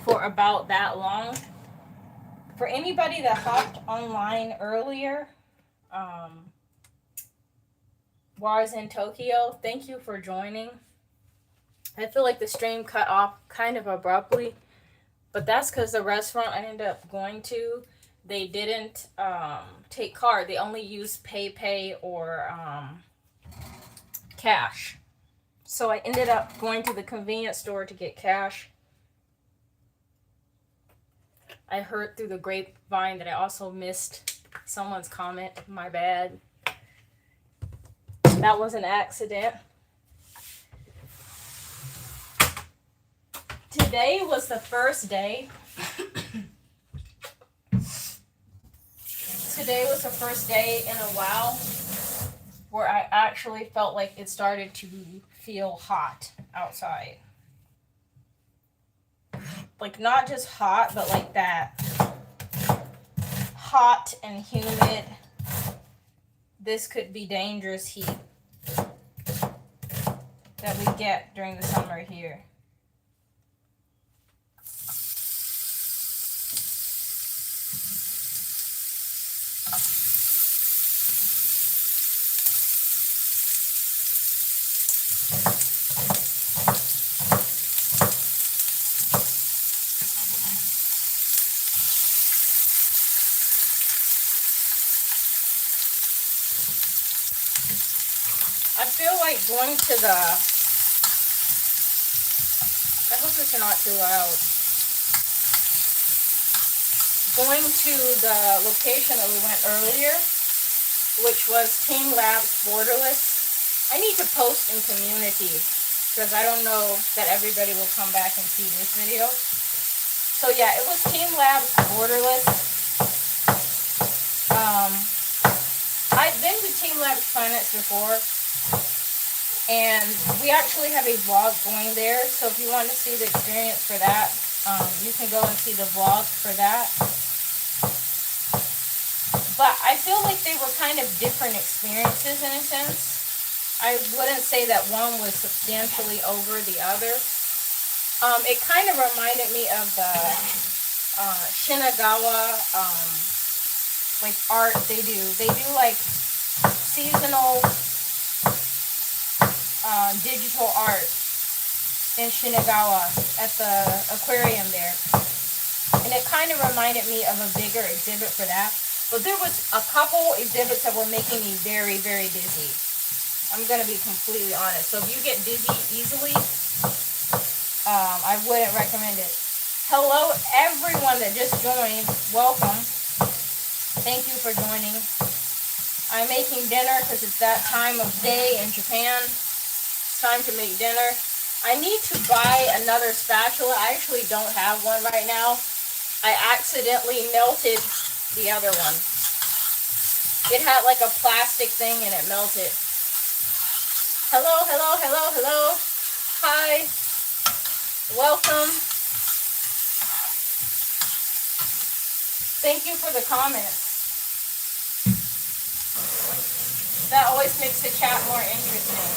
for about that long. For anybody that hopped online earlier, while I was in Tokyo, thank you for joining. I feel like the stream cut off kind of abruptly, but that's because the restaurant I ended up going to, they didn't take card. They only used PayPay or cash. So I ended up going to the convenience store to get cash. I heard through the grapevine that I also missed someone's comment. My bad. That was an accident. Today was the first day. Today was the first day in a while where I actually felt like it started to feel hot outside. Like, not just hot, but like that hot and humid, this could be dangerous heat that we get during the summer here. I feel like going to the, I hope it's not too loud. Going to the location that we went earlier, which was Team Labs Borderless. I need to post in community because I don't know that everybody will come back and see this video. So yeah, it was Team Labs Borderless. I've been to Team Labs Planets before, and we actually have a vlog going there. So if you want to see the experience for that, you can go and see the vlog for that. But I feel like they were kind of different experiences in a sense. I wouldn't say that one was substantially over the other. It kind of reminded me of the Shinagawa like art they do. They do like seasonal digital art in Shinagawa at the aquarium there. And it kind of reminded me of a bigger exhibit for that. But there was a couple exhibits that were making me very, very dizzy. I'm going to be completely honest. So if you get dizzy easily, I wouldn't recommend it. Hello, everyone that just joined. Welcome. Thank you for joining. I'm making dinner because it's that time of day in Japan. It's time to make dinner. I need to buy another spatula. I actually don't have one right now. I accidentally melted the other one. It had like a plastic thing and it melted. Hello, hello, hello, hello. Hi. Welcome. Thank you for the comments. That always makes the chat more interesting.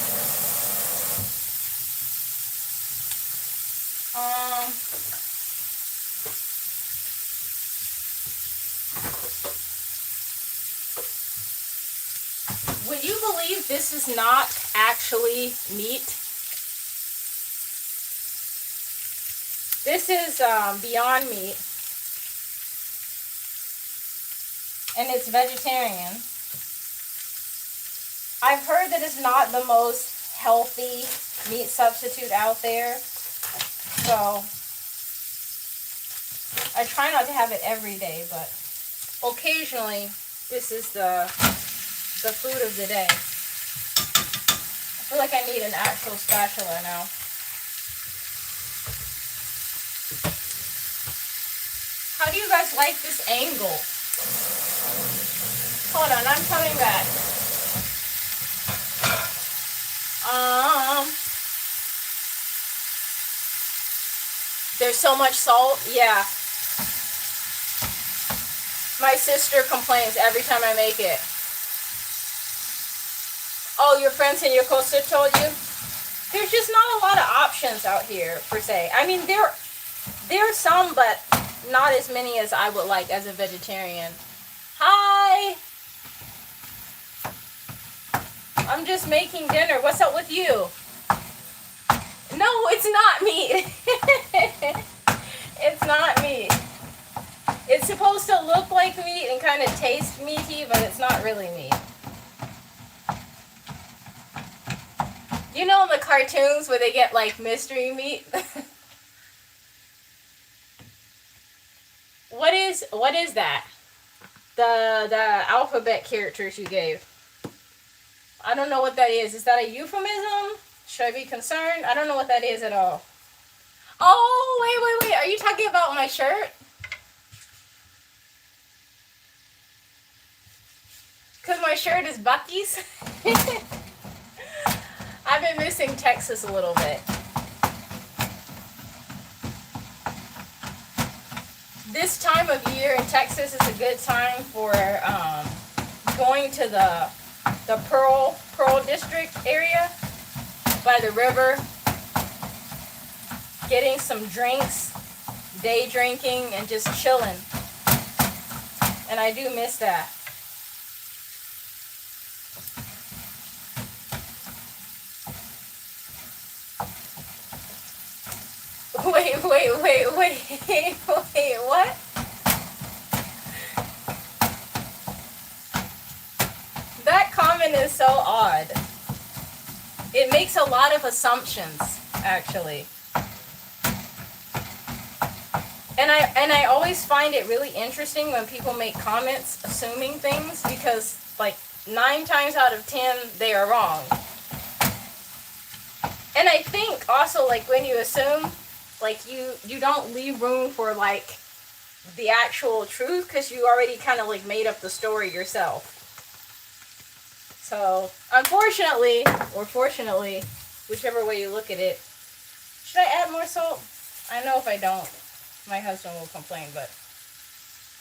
Would you believe this is not actually meat? This is Beyond Meat. And it's vegetarian. I've heard that it's not the most healthy meat substitute out there. So I try not to have it every day, but occasionally this is the food of the day. I feel like I need an actual spatula now. How do you guys like this angle? Hold on, I'm coming back. There's so much salt. Yeah. My sister complains every time I make it. Oh, your friends in Yokosuka told you? There's just not a lot of options out here, per se. I mean, There's some, but not as many as I would like as a vegetarian. Hi! I'm just making dinner. What's up with you? No, it's not meat. It's not meat. It's supposed to look like meat and kind of taste meaty, but it's not really meat. You know in the cartoons where they get like mystery meat? What is that? The alphabet characters you gave. I don't know what that is. Is that a euphemism? Should I be concerned? I don't know what that is at all. Oh, wait. Are you talking about my shirt? Because my shirt is Bucky's. I've been missing Texas a little bit. This time of year in Texas is a good time for going to the Pearl District area by the river, getting some drinks, day drinking, and just chilling. And I do miss that. Wait, what? That comment is so odd. It makes a lot of assumptions, actually. And I always find it really interesting when people make comments assuming things, because like 9 times out of 10 they are wrong. And I think also, like, when you assume, like, you don't leave room for like the actual truth, because you already kind of like made up the story yourself. So unfortunately, or fortunately, whichever way you look at it, should I add more salt? I know if I don't, my husband will complain, but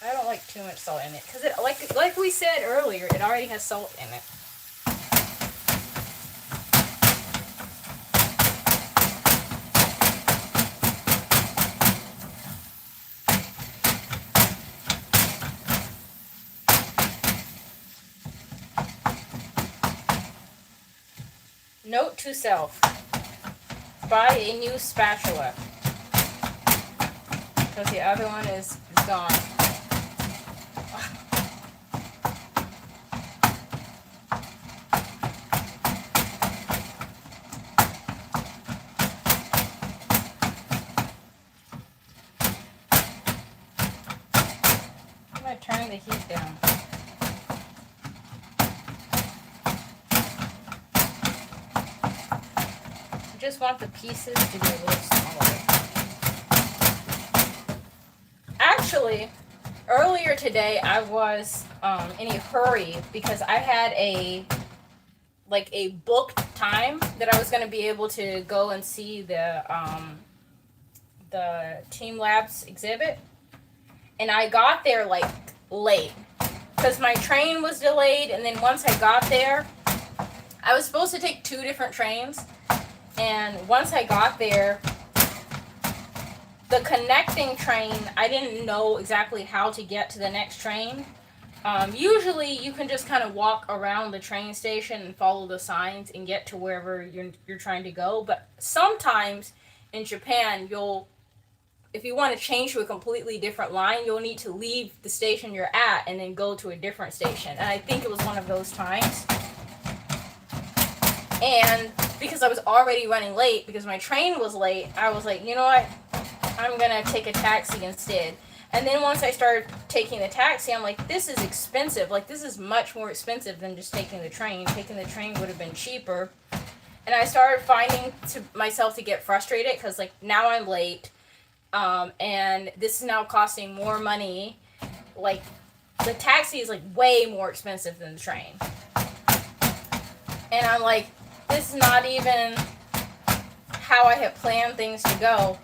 I don't like too much salt in it, because it, like we said earlier, it already has salt in it. Note to self: buy a new spatula, because the other one is gone. I'm going to turn the heat down. I just want the pieces to be a little smaller. Actually, earlier today I was in a hurry because I had a booked time that I was going to be able to go and see the Team Labs exhibit, and I got there like late because my train was delayed. And then once I got there, I was supposed to take 2 different trains. And once I got there, the connecting train, I didn't know exactly how to get to the next train. Usually you can just kind of walk around the train station and follow the signs and get to wherever you're trying to go. But sometimes in Japan, if you want to change to a completely different line, you'll need to leave the station you're at and then go to a different station. And I think it was one of those times. And because I was already running late, because my train was late, I was like, you know what? I'm going to take a taxi instead. And then once I started taking the taxi, I'm like, this is expensive. Like, this is much more expensive than just taking the train. Taking the train would have been cheaper. And I started finding myself to get frustrated because, like, now I'm late. And this is now costing more money. Like, the taxi is, like, way more expensive than the train. And I'm like, this is not even how I had planned things to go.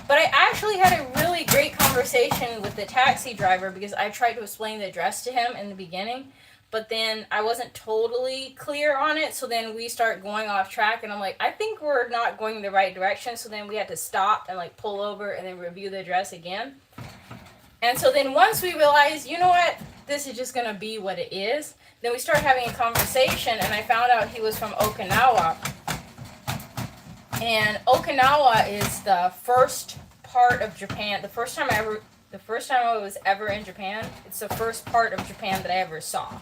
But I actually had a really great conversation with the taxi driver because I tried to explain the address to him in the beginning. but then I wasn't totally clear on it. So then we start going off track, and I'm like, I think we're not going the right direction. So then we had to stop and like pull over and then review the address again. And so then once we realized, you know what, this is just gonna be what it is, then we started having a conversation, and I found out he was from Okinawa. And Okinawa is the first part of Japan. The first time I was ever in Japan, it's the first part of Japan that I ever saw.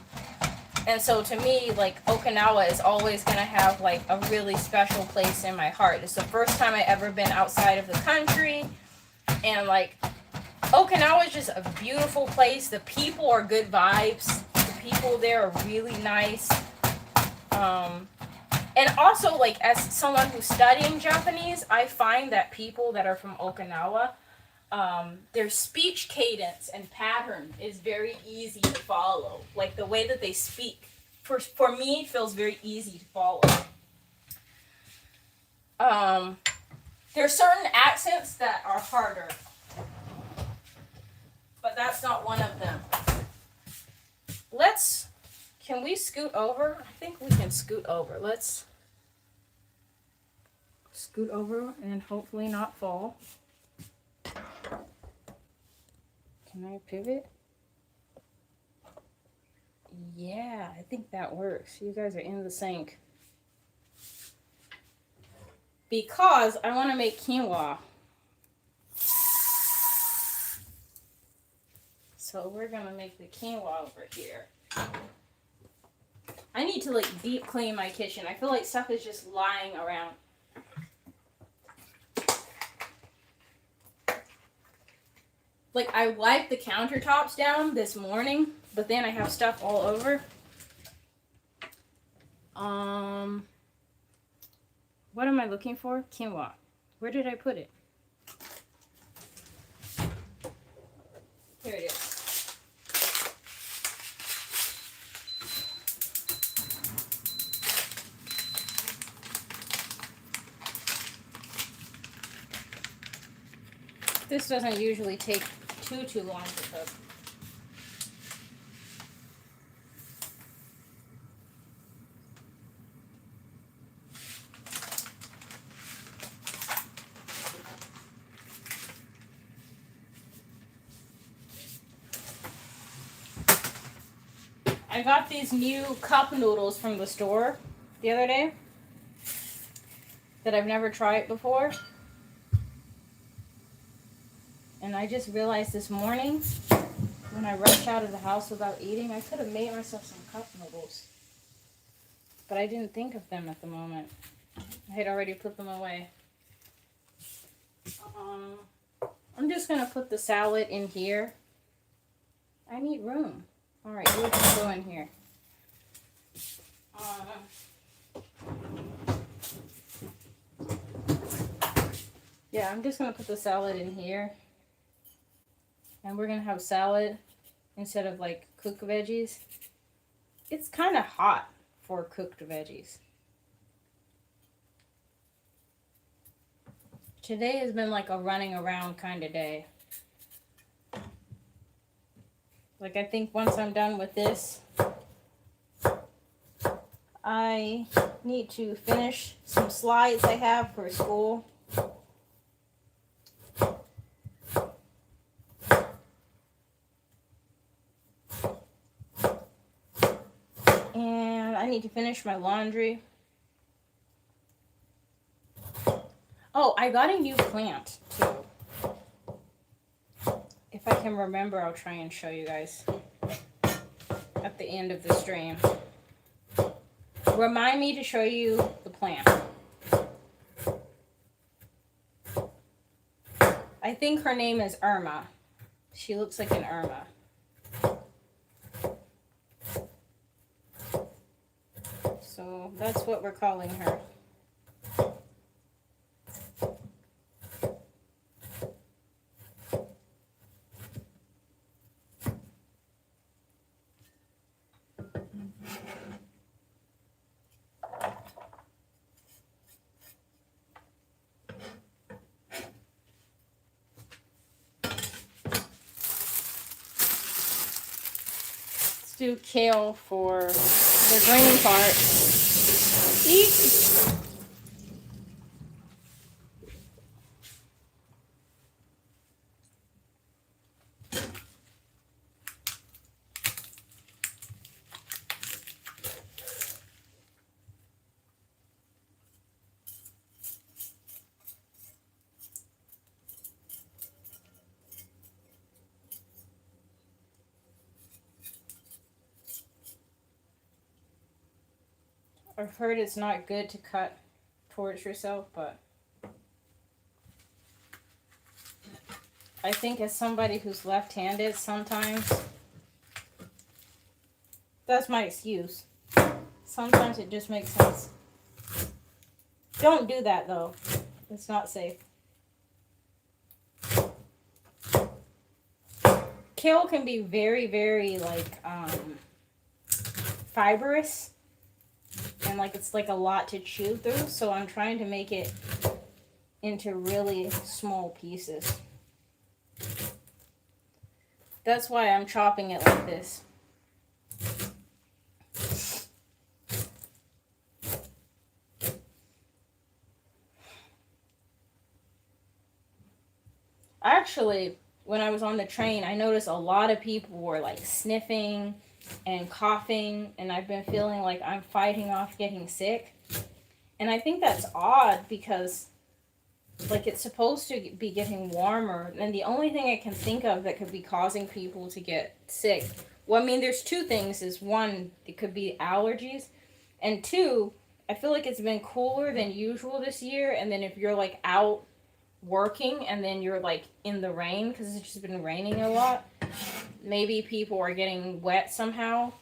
And so to me, like, Okinawa is always going to have, like, a really special place in my heart. It's the first time I ever been outside of the country. And, like, Okinawa is just a beautiful place. The people are good vibes. The people there are really nice. And also, like, as someone who's studying Japanese, I find that people that are from Okinawa, their speech cadence and pattern is very easy to follow. Like, the way that they speak, for me, feels very easy to follow. There are certain accents that are harder, but that's not one of them. Can we scoot over? I think we can scoot over. Let's scoot over and hopefully not fall. Can I pivot? Yeah, I think that works. You guys are in the sink. Because I want to make quinoa. So we're going to make the quinoa over here. I need to, like, deep clean my kitchen. I feel like stuff is just lying around. Like, I wiped the countertops down this morning, but then I have stuff all over. What am I looking for? Quinoa. Where did I put it? Here it is. This doesn't usually take too long to cook. I got these new cup noodles from the store the other day that I've never tried before. And I just realized this morning, when I rushed out of the house without eating, I could have made myself some cup noodles. But I didn't think of them at the moment. I had already put them away. I'm just going to put the salad in here. I need room. Alright, you can go in here. Yeah, I'm just going to put the salad in here. And we're going to have salad instead of, like, cooked veggies. It's kind of hot for cooked veggies. Today has been like a running around kind of day. Like, I think once I'm done with this, I need to finish some slides I have for school. And I need to finish my laundry. Oh, I got a new plant, too. If I can remember, I'll try and show you guys at the end of the stream. Remind me to show you the plant. I think her name is Irma. She looks like an Irma. So that's what we're calling her. Let's do kale for the green part. Eek! I've heard it's not good to cut towards yourself, but I think as somebody who's left-handed, sometimes that's my excuse. Sometimes it just makes sense. Don't do that though. It's not safe. Kale can be very, very like fibrous. And like it's like a lot to chew through, so I'm trying to make it into really small pieces. That's why I'm chopping it like this. Actually, when I was on the train, I noticed a lot of people were like sniffing and coughing, and I've been feeling like I'm fighting off getting sick. And I think that's odd because like it's supposed to be getting warmer, and the only thing I can think of that could be causing people to get sick, well, I mean, there's two things. Is one, it could be allergies, and two, I feel like it's been cooler than usual this year, and then if you're like out working and then you're like in the rain because it's just been raining a lot, maybe people are getting wet somehow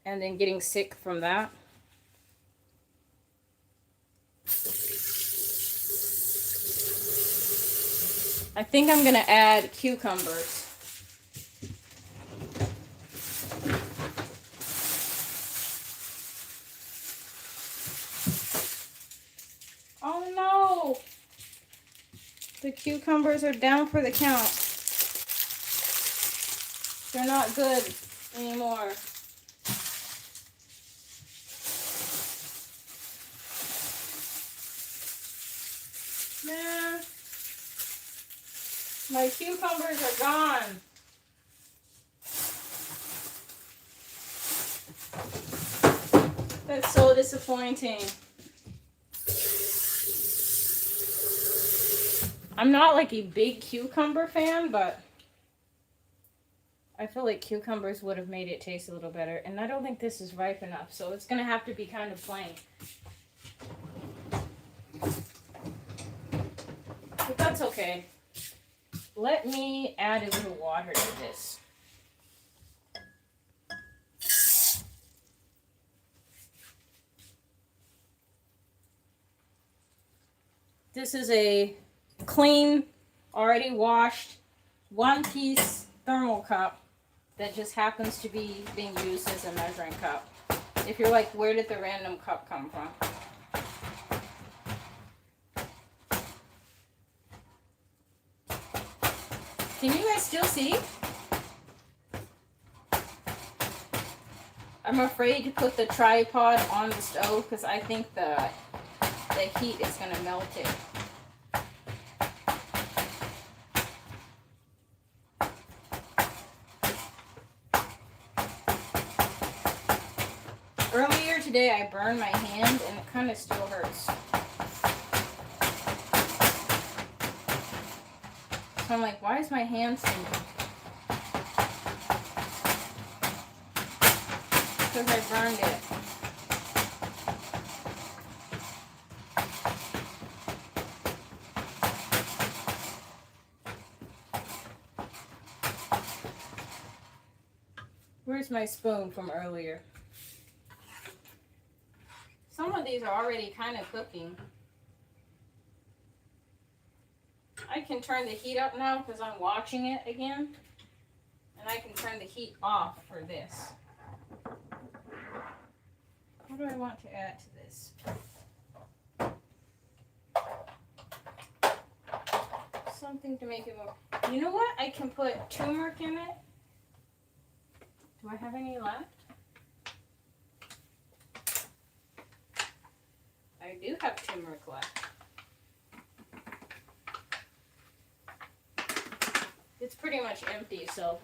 and then getting sick from that. I think I'm gonna add cucumbers. Oh no! The cucumbers are down for the count. They're not good anymore. Man, my cucumbers are gone. That's so disappointing. I'm not like a big cucumber fan, but I feel like cucumbers would have made it taste a little better. And I don't think this is ripe enough, so it's going to have to be kind of plain. But that's okay. Let me add a little water to this. This is a clean, already washed, one-piece thermal cup that just happens to be being used as a measuring cup. If you're like, where did the random cup come from? Can you guys still see? I'm afraid to put the tripod on the stove because I think the heat is going to melt it. Earlier today I burned my hand and it kind of still hurts. So I'm like, why is my hand stinging? Because I burned it. Where's my spoon from earlier? Some of these are already kind of cooking. I can turn the heat up now because I'm watching it again. And I can turn the heat off for this. What do I want to add to this? Something to make it more... You know what? I can put turmeric in it. Do I have any left? I do have turmeric left. It's pretty much empty, so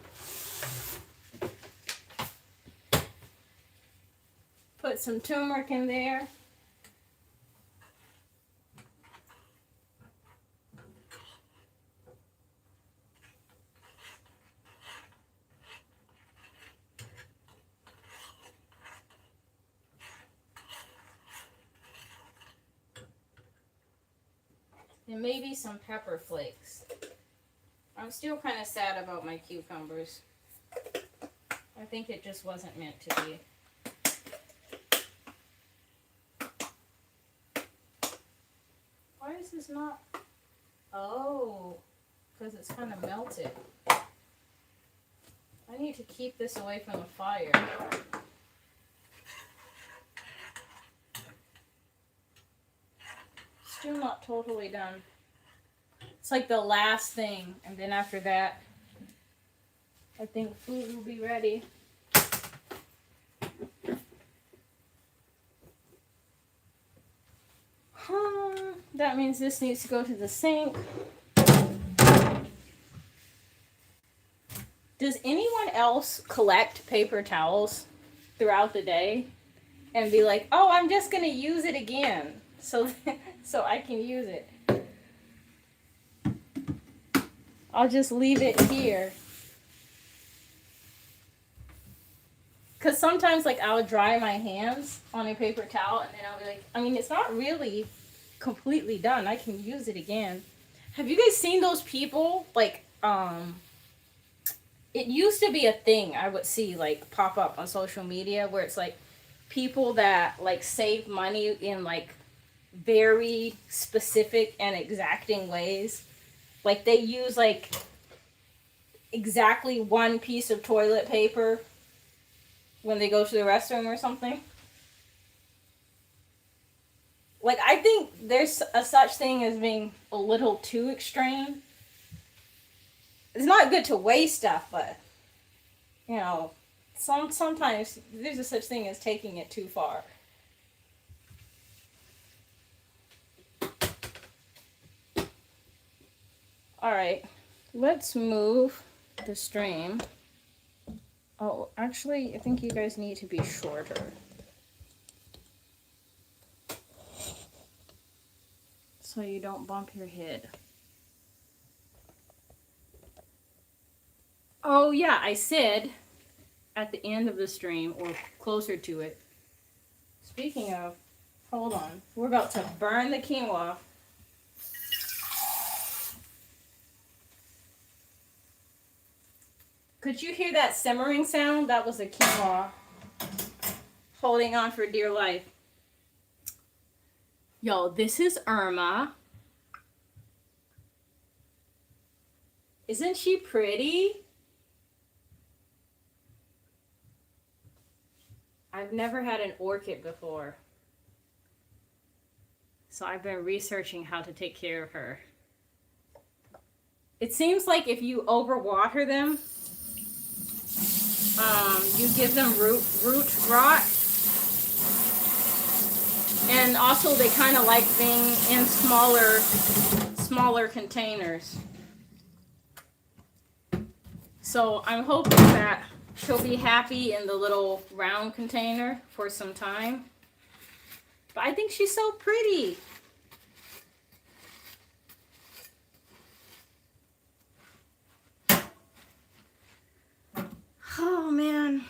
put some turmeric in there. And maybe some pepper flakes. I'm still kind of sad about my cucumbers. I think it just wasn't meant to be. Why is this not? Oh, because it's kind of melted. I need to keep this away from the fire. Still not totally done. It's like the last thing, and then after that, I think food will be ready. That means this needs to go to the sink. Does anyone else collect paper towels throughout the day and be like, oh, I'm just going to use it again so I can use it? I'll just leave it here. Because sometimes, like, I'll dry my hands on a paper towel, and then I'll be like, I mean, it's not really completely done. I can use it again. Have you guys seen those people? Like, it used to be a thing I would see, like, pop up on social media where it's, like, people that, like, save money in, like, very specific and exacting ways. Like, they use, like, exactly one piece of toilet paper when they go to the restroom or something. Like, I think there's a such thing as being a little too extreme. It's not good to waste stuff, but, you know, sometimes there's a such thing as taking it too far. Alright, let's move the stream. Oh, actually, I think you guys need to be shorter. So you don't bump your head. Oh yeah, I said at the end of the stream, or closer to it. Speaking of, hold on. We're about to burn the quinoa. Could you hear that simmering sound? That was the quinoa holding on for dear life. Yo, this is Irma. Isn't she pretty? I've never had an orchid before. So I've been researching how to take care of her. It seems like if you overwater them, you give them root rot. And also they kind of like being in smaller containers. So I'm hoping that she'll be happy in the little round container for some time. But I think she's so pretty. Oh man.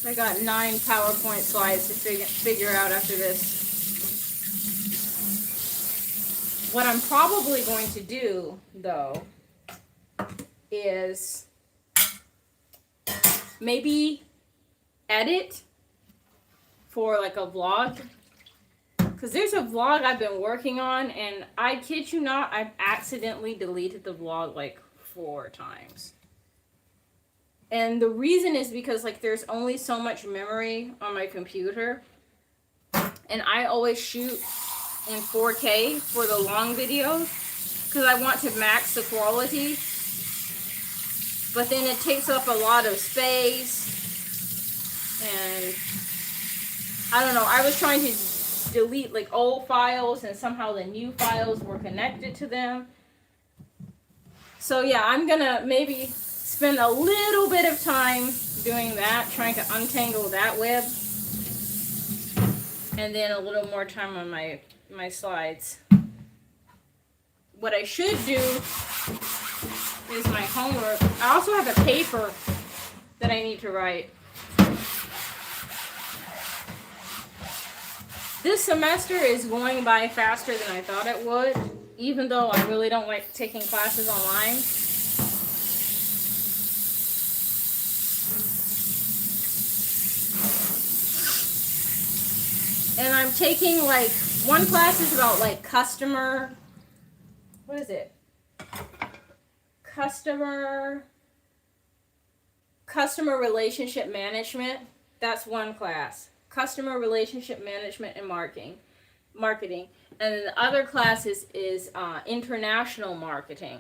I got 9 PowerPoint slides to figure out after this. What I'm probably going to do, though, is maybe edit for like a vlog. Because there's a vlog I've been working on, and I kid you not, I've accidentally deleted the vlog like 4 times. And the reason is because, like, there's only so much memory on my computer. And I always shoot in 4K for the long videos because I want to max the quality. but then it takes up a lot of space, and I don't know, I was trying to delete like old files, and somehow the new files were connected to them. So yeah, I'm gonna maybe spend a little bit of time doing that, trying to untangle that web, and then a little more time on my slides. What I should do is my homework. I also have a paper that I need to write. This semester is going by faster than I thought it would, even though I really don't like taking classes online. And I'm taking like, one class is about like customer relationship management. That's one class. Customer relationship management and marketing. And then the other class is international marketing.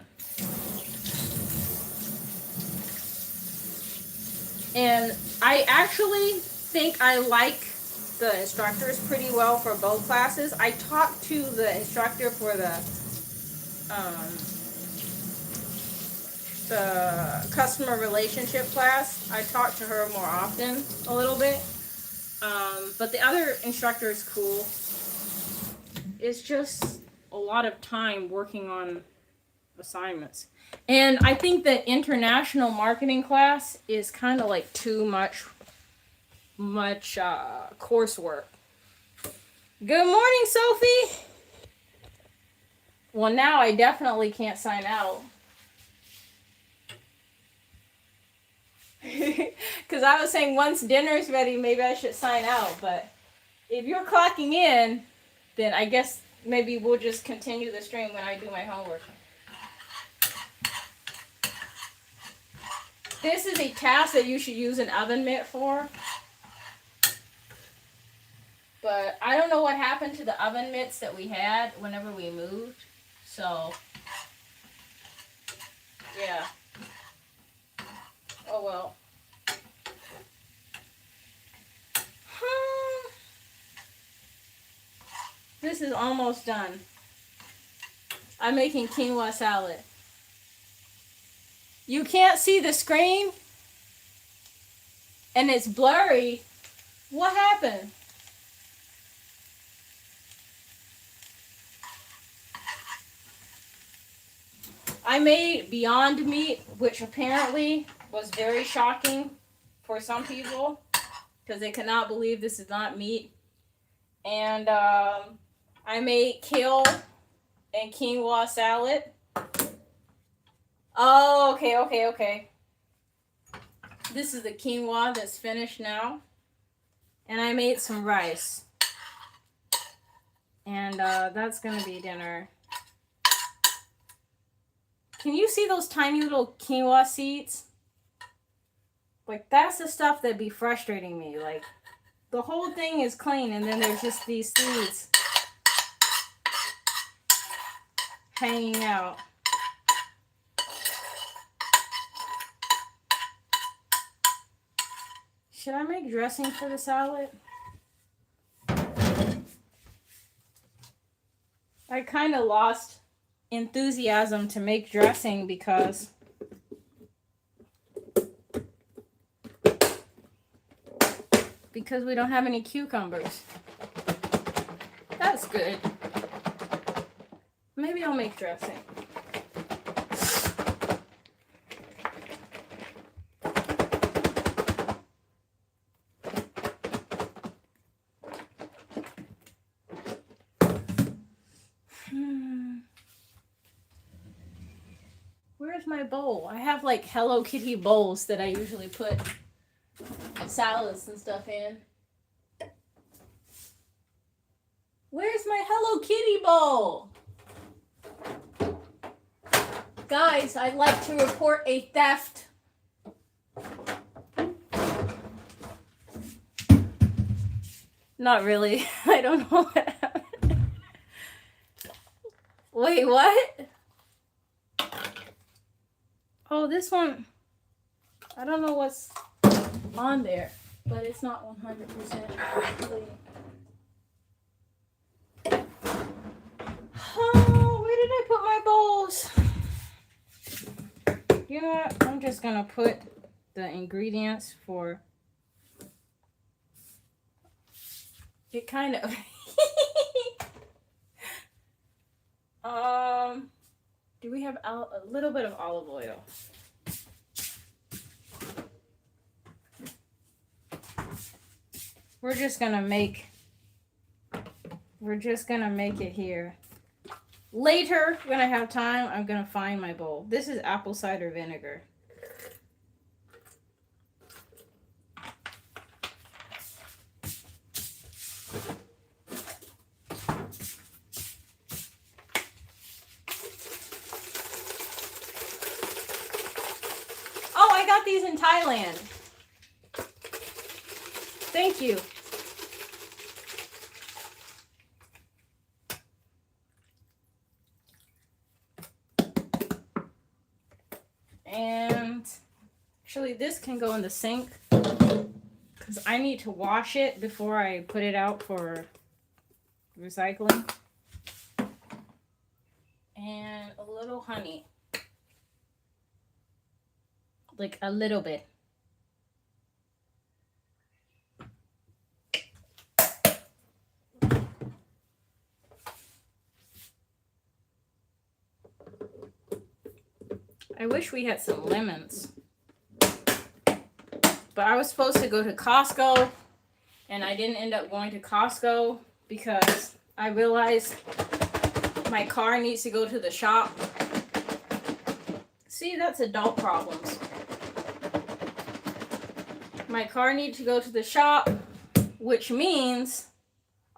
And I actually think I like the instructors pretty well for both classes. I talked to the instructor for the customer relationship class. I talk to her more often a little bit. But the other instructor is cool. It's just a lot of time working on assignments. And I think the international marketing class is kind of like too much coursework. Good morning, Sophie. Well, now I definitely can't sign out. Because I was saying once dinner's ready, maybe I should sign out. But if you're clocking in, then I guess maybe we'll just continue the stream when I do my homework. This is a task that you should use an oven mitt for. But I don't know what happened to the oven mitts that we had whenever we moved. So, yeah. Oh well. This is almost done. I'm making quinoa salad. You can't see the screen? And it's blurry. What happened? I made Beyond Meat, which apparently was very shocking for some people because they cannot believe this is not meat. And I made kale and quinoa salad. Oh, okay. This is the quinoa that's finished now. And I made some rice. And that's going to be dinner. Can you see those tiny little quinoa seeds? Like, that's the stuff that'd be frustrating me. Like, the whole thing is clean, and then there's just these seeds hanging out. Should I make dressing for the salad? I kind of lost enthusiasm to make dressing because we don't have any cucumbers. That's good. Maybe I'll make dressing. Where's my bowl? I have like Hello Kitty bowls that I usually put salads and stuff in. Where's my Hello Kitty bowl? Guys, I'd like to report a theft. Not really. I don't know what happened. Wait, what? Oh, this one. I don't know what's on there, but it's not 100% clean. Oh, where did I put my bowls? You know what? I'm just gonna put the ingredients for it kind of do we have a little bit of olive oil? We're just gonna make it here. Later, when I have time, I'm gonna find my bowl. This is apple cider vinegar. Oh, I got these in Thailand. Thank you. And actually this can go in the sink because I need to wash it before I put it out for recycling. And a little honey. Like a little bit. I wish we had some lemons. But I was supposed to go to Costco, and I didn't end up going to Costco because I realized my car needs to go to the shop. See, that's adult problems. My car needs to go to the shop, which means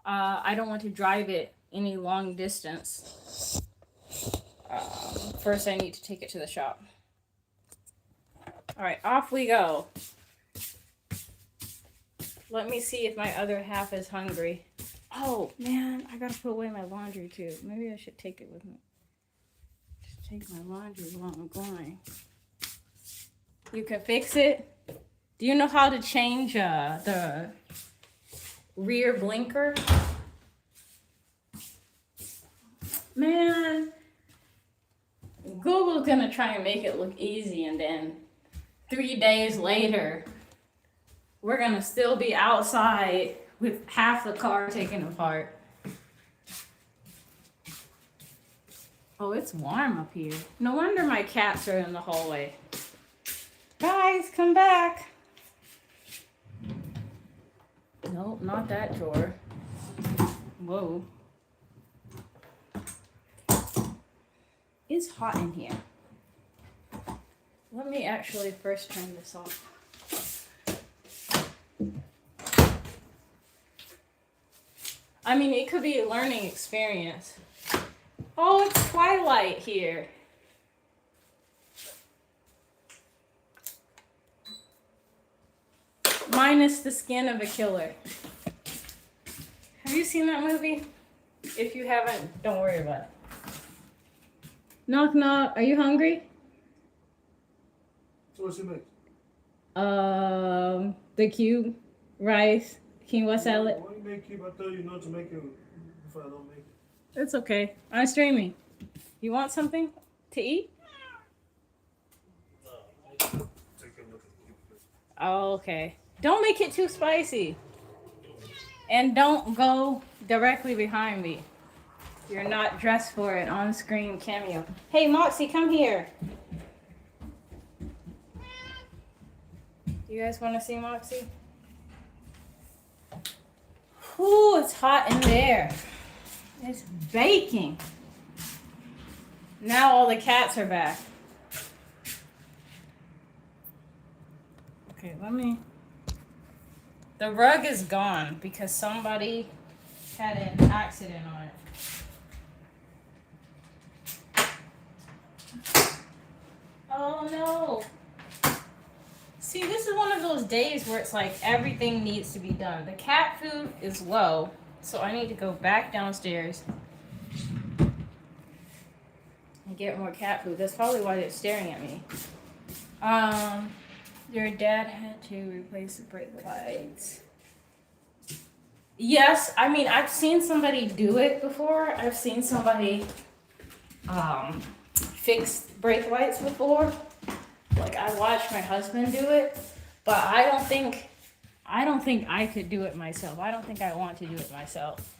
I don't want to drive it any long distance. First, I need to take it to the shop. All right, off we go. Let me see if my other half is hungry. Oh, man, I gotta put away my laundry, too. Maybe I should take it with me. Just take my laundry while I'm going. You can fix it. Do you know how to change the rear blinker? Man, Google's gonna try and make it look easy, and then 3 days later, we're gonna still be outside with half the car taken apart. Oh, it's warm up here. No wonder my cats are in the hallway. Guys, come back. Nope, not that drawer. Whoa. It's hot in here. Let me actually first turn this off. I mean, it could be a learning experience. Oh, it's twilight here. Minus the skin of a killer. Have you seen that movie? If you haven't, don't worry about it. Knock, knock. Are you hungry? So what's your mix? The cube, rice, quinoa salad. Why you make cube? I thought you know to make it before I don't make it. It's okay. I'm streaming. You want something to eat? No, take a look at the cube first. Oh, okay. Don't make it too spicy. And don't go directly behind me. You're not dressed for an on-screen cameo. Hey, Moxie, come here. You guys want to see Moxie? Ooh, it's hot in there. It's baking. Now all the cats are back. Okay, let me... The rug is gone because somebody had an accident on it. Oh no. See, this is one of those days where it's like everything needs to be done. The cat food is low, so I need to go back downstairs and get more cat food. That's probably why they're staring at me. Your dad had to replace the brake lights. Yes, I mean, I've seen somebody do it before. I've seen somebody fix brake lights before. Like, I watched my husband do it, but I don't think I could do it myself. I don't think I want to do it myself.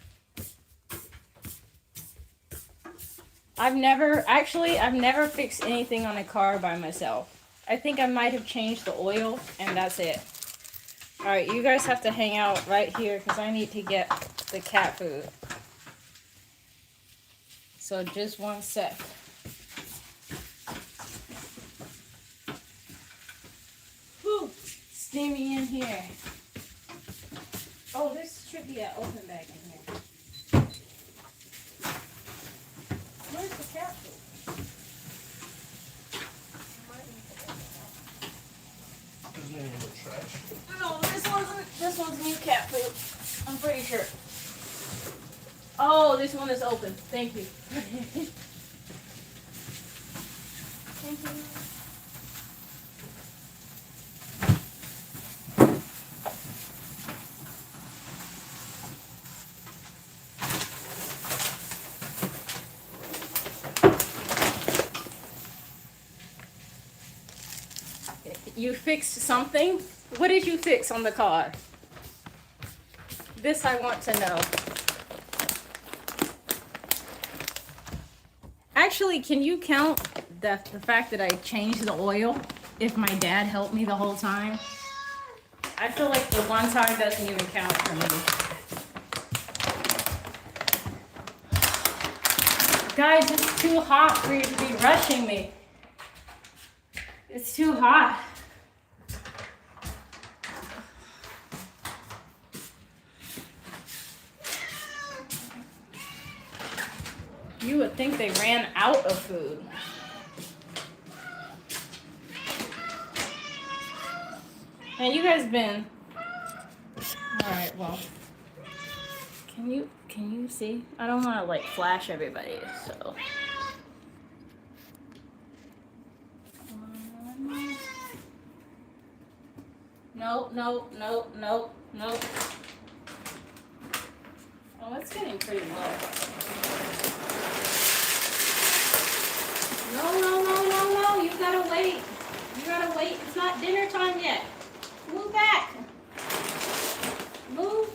I've never fixed anything on a car by myself. I think I might have changed the oil, and that's it. Alright, you guys have to hang out right here because I need to get the cat food. So just one sec. Whew, steamy in here. Oh, this should be an open bag in here. Where's the cat food? Isn't it in the trash? No, this one's new cat food. I'm pretty sure. Oh, this one is open. Thank you. Thank you. You fixed something? What did you fix on the car? This I want to know. Actually, can you count the fact that I changed the oil if my dad helped me the whole time? I feel like the one time doesn't even count for me. Guys, it's too hot for you to be rushing me. It's too hot. You would think they ran out of food. And you guys been... Alright, well. Can you see? I don't want to like flash everybody, so... Nope. Oh, it's getting pretty low. No. You gotta wait. It's not dinner time yet. Move back. Move.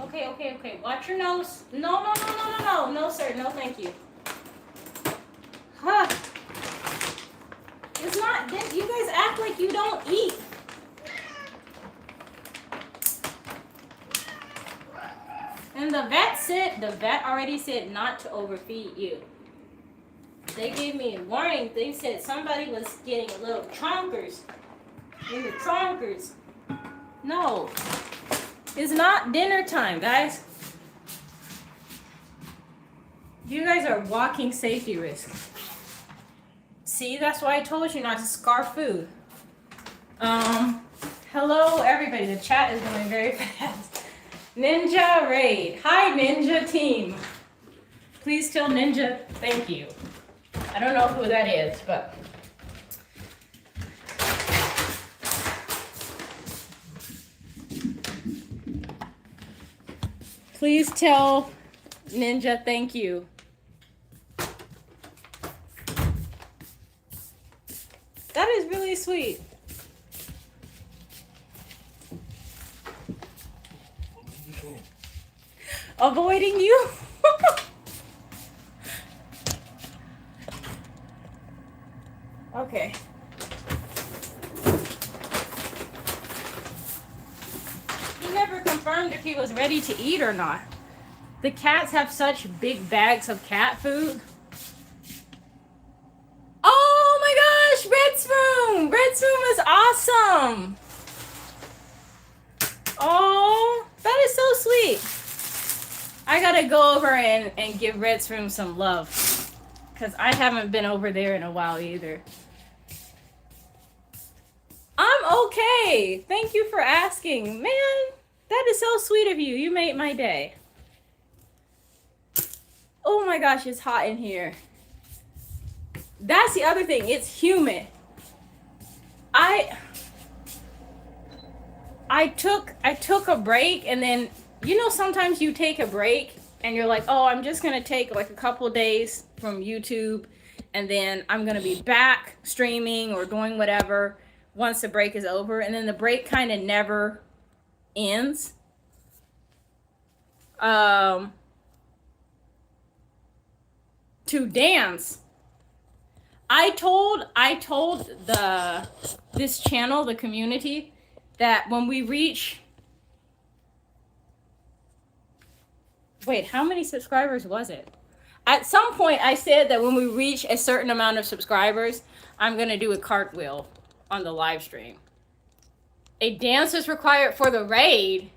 Okay. Watch your nose. No. No, sir. No, thank you. Huh. It's not, you guys act like you don't eat. And the vet already said not to overfeed you. They gave me a warning. They said somebody was getting a little chonkers. In the chonkers. No. It's not dinner time, guys. You guys are walking safety risks. See, that's why I told you not to scarf food. Hello everybody. The chat is going very fast. Ninja Raid. Hi Ninja team. Please tell Ninja thank you. I don't know who that is, but please tell Ninja thank you. That is really sweet. Avoiding you? Okay. He never confirmed if he was ready to eat or not. The cats have such big bags of cat food. Oh my gosh, Red's room! Red's room is awesome! Oh, that is so sweet. I gotta go over and give Red's room some love. Because I haven't been over there in a while either. I'm okay. Thank you for asking. Man, That is so sweet of you. You made my day. Oh my gosh, it's hot in here. That's the other thing. It's humid. I took a break, and then sometimes you take a break and you're like, oh, I'm just gonna take like a couple days from YouTube, and then I'm gonna be back streaming or doing whatever once the break is over, and then the break kind of never ends. To dance. I told this channel, the community, that when we reach, wait, how many subscribers was it? At some point I said that when we reach a certain amount of subscribers, I'm gonna do a cartwheel on the live stream. A dance is required for the raid.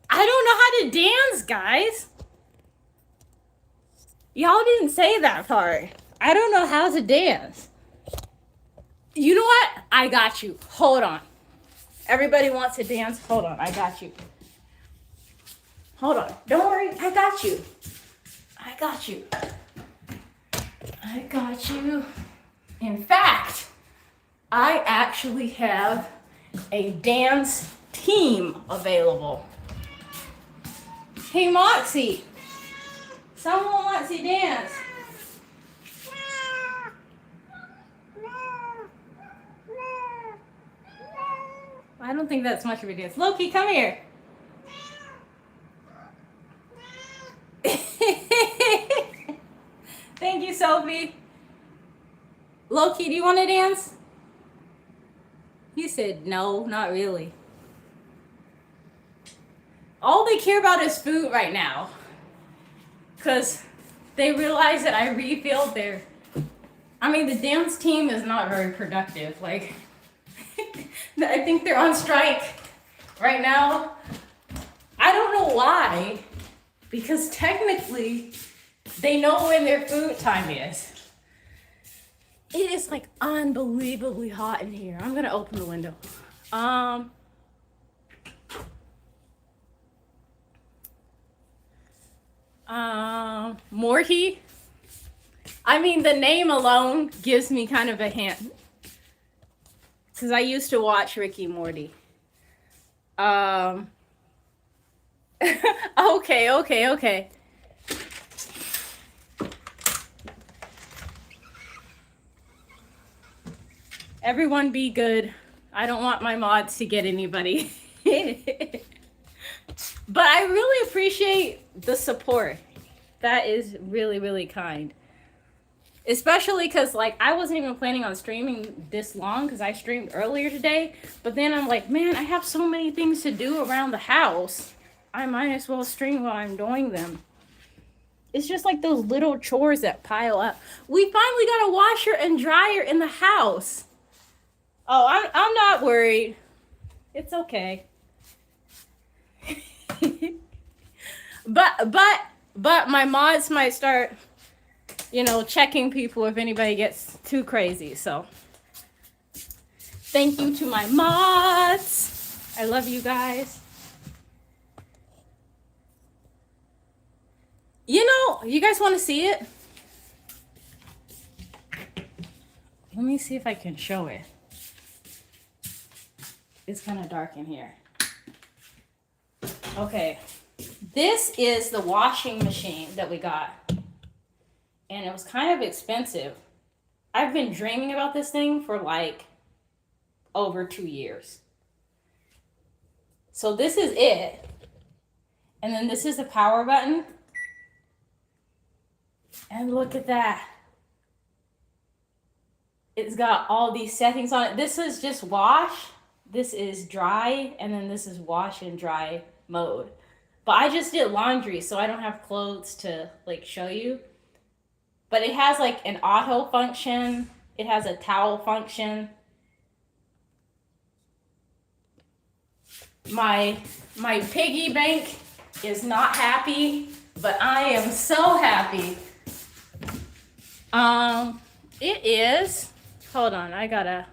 I don't know how to dance, guys. Y'all didn't say that part. I don't know how to dance. You know what? I got you. Hold on. Everybody wants to dance. Hold on. I got you. Hold on. Don't worry. I got you. I got you. I got you. In fact, I actually have a dance team available. Hey, Moxie. Someone wants to dance. I don't think that's much of a dance. Loki, come here. Thank you, Sophie. Loki, do you want to dance? He said no, not really. All they care about is food right now, because they realize that I refilled their... I mean, the dance team is not very productive. Like, I think they're on strike right now. I don't know why, because technically they know when their food time is. It is like unbelievably hot in here. I'm gonna open the window. Morty. I mean, the name alone gives me kind of a hint, because I used to watch Ricky Morty. Okay. Everyone be good. I don't want my mods to get anybody. But I really appreciate the support. That is really, really kind. Especially because, like, I wasn't even planning on streaming this long, because I streamed earlier today. But then I'm like, man, I have so many things to do around the house. I might as well stream while I'm doing them. It's just like those little chores that pile up. We finally got a washer and dryer in the house. Oh, I'm not worried. It's okay. But my mods might start, checking people if anybody gets too crazy. So thank you to my mods. I love you guys. You guys want to see it? Let me see if I can show it. It's kind of dark in here. Okay. This is the washing machine that we got. And it was kind of expensive. I've been dreaming about this thing for like over 2 years. So this is it. And then this is the power button. And look at that. It's got all these settings on it. This is just wash. This is dry. And then this is wash and dry mode. But I just did laundry, so I don't have clothes to like show you. But it has like an auto function. It has a towel function. My piggy bank is not happy, but I am so happy. It is, hold on, I got a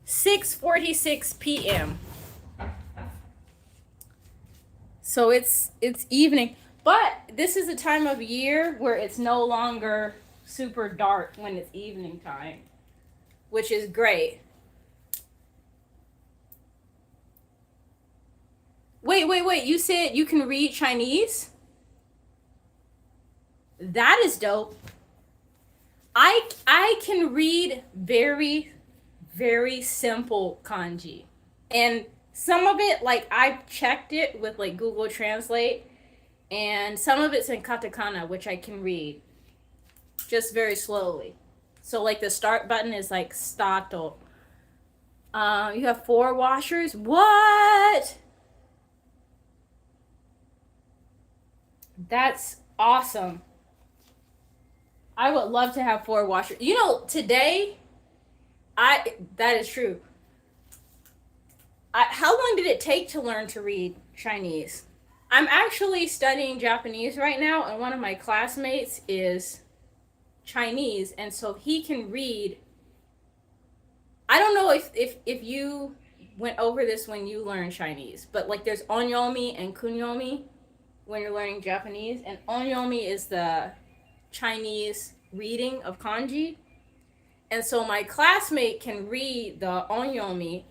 6:46 p.m. So it's evening, but this is a time of year where it's no longer super dark when it's evening time, which is great. Wait. You said you can read Chinese? That is dope. I can read very very simple kanji. And some of it like I've checked it with like Google Translate, and some of it's in katakana which I can read just very slowly. So like the start button is like stato. You have 4 washers? What? That's awesome. I would love to have 4 washers. You know, today, that is true. How long did it take to learn to read Chinese? I'm actually studying Japanese right now, and one of my classmates is Chinese, and so he can read. I don't know if you went over this when you learned Chinese, but like there's onyomi and kunyomi when you're learning Japanese, and onyomi is the Chinese reading of kanji. And so my classmate can read the onyomi,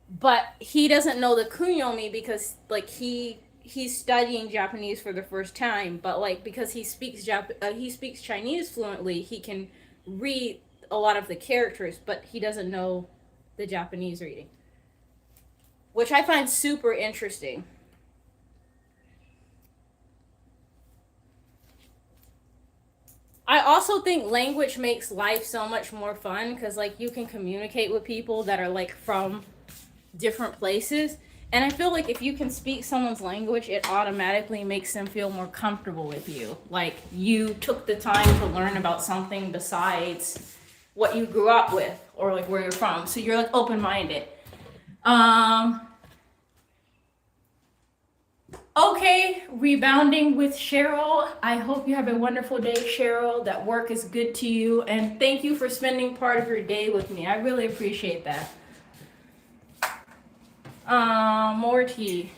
but he doesn't know the kunyomi because like he's studying Japanese for the first time, but like because he speaks Chinese fluently, he can read a lot of the characters, but he doesn't know the Japanese reading, which I find super interesting. I also think language makes life so much more fun because like you can communicate with people that are like from different places, and I feel like if you can speak someone's language, it automatically makes them feel more comfortable with you, like you took the time to learn about something besides what you grew up with or like where you're from, so you're like open-minded. Okay, rebounding with Cheryl. I hope you have a wonderful day, Cheryl. That work is good to you, and thank you for spending part of your day with me. I really appreciate that. More tea.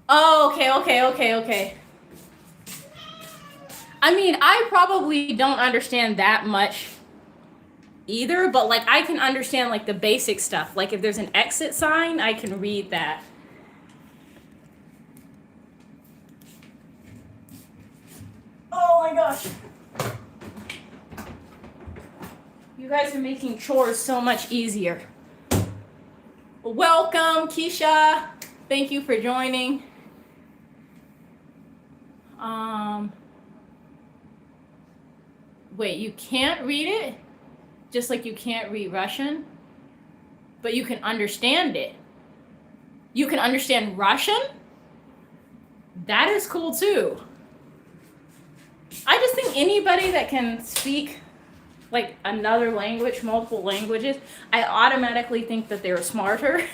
Oh, okay. I mean, I probably don't understand that much either, but like I can understand like the basic stuff. Like if there's an exit sign, I can read that. Oh my gosh. You guys are making chores so much easier. Welcome, Keisha. Thank you for joining. Wait, you can't read it? Just like you can't read Russian? But you can understand it. You can understand Russian? That is cool too. I just think anybody that can speak like another language, multiple languages, I automatically think that they're smarter.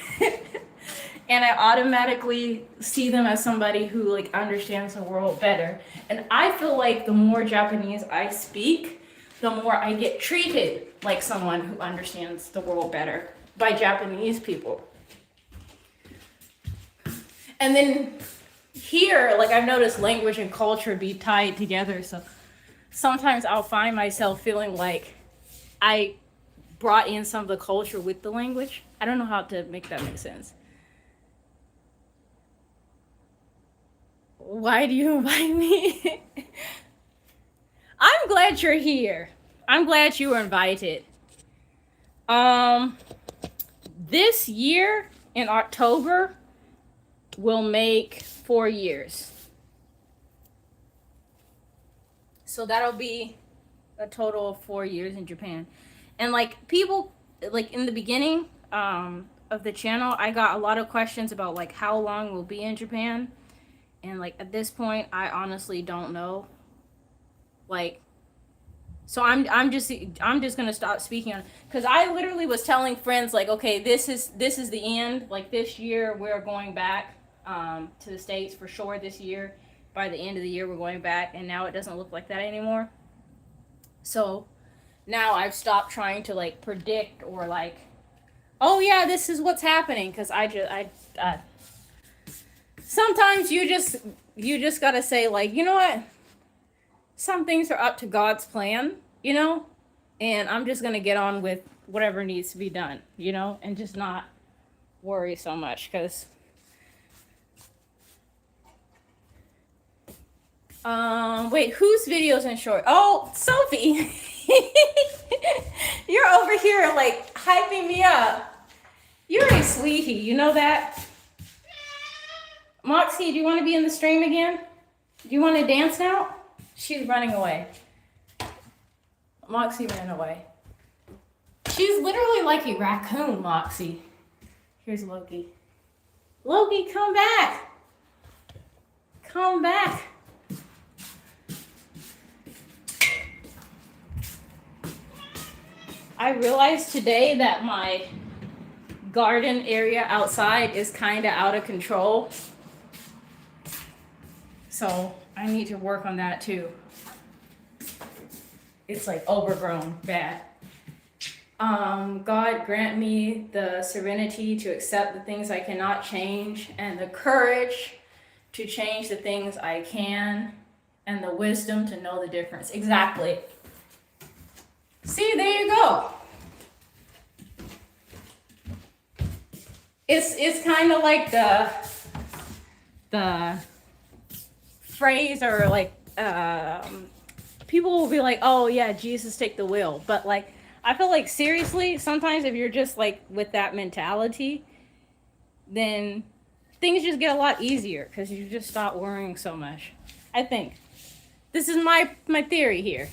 And I automatically see them as somebody who like understands the world better. And I feel like the more Japanese I speak, the more I get treated like someone who understands the world better by Japanese people. And then here, like I've noticed language and culture be tied together, so sometimes I'll find myself feeling like I brought in some of the culture with the language. I don't know how to make that make sense. Why do you invite me? I'm glad you're here. I'm glad you were invited. This year in October will make 4 years. So that'll be a total of 4 years in Japan. And like people, like in the beginning of the channel, I got a lot of questions about like how long we'll be in Japan. And like at this point, I honestly don't know. Like, so I'm just gonna stop speaking on, because I literally was telling friends like, okay, this is the end. Like this year we're going back to the States for sure. This year, by the end of the year, we're going back, and now it doesn't look like that anymore. So now I've stopped trying to like predict or like oh yeah, this is what's happening, because sometimes you just gotta say, like, you know what, some things are up to God's plan, you know, and I'm just gonna get on with whatever needs to be done, you know, and just not worry so much. Because wait, whose videos in short? Oh, Sophie. You're over here like hyping me up. You're a sweetie, you know that? Moxie, do you want to be in the stream again? Do you want to dance now? She's running away. Moxie ran away. She's literally like a raccoon, Moxie. Here's Loki. Loki, come back. Come back. I realized today that my garden area outside is kind of out of control. So I need to work on that too. It's like overgrown, bad. God grant me the serenity to accept the things I cannot change, and the courage to change the things I can, and the wisdom to know the difference. Exactly. See, there you go. It's kind of like the phrase, or like people will be like, oh yeah, Jesus take the wheel, but like I feel like seriously sometimes if you're just like with that mentality, then things just get a lot easier because you just stop worrying so much. I think this is my theory here.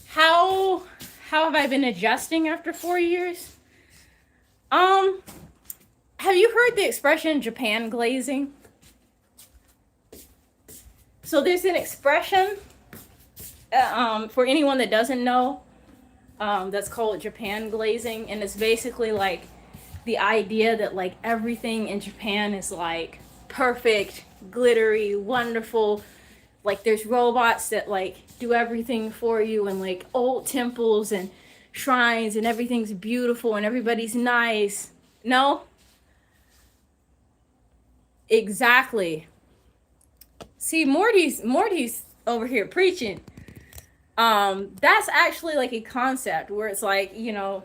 How have I been adjusting after 4 years? Have you heard the expression Japan glazing? So there's an expression for anyone that doesn't know, that's called Japan glazing, and it's basically like the idea that like everything in Japan is like perfect, glittery, wonderful. Like there's robots that like do everything for you, and like old temples and shrines, and everything's beautiful and everybody's nice. No? Exactly. See, Morty's over here preaching. That's actually like a concept where it's like, you know,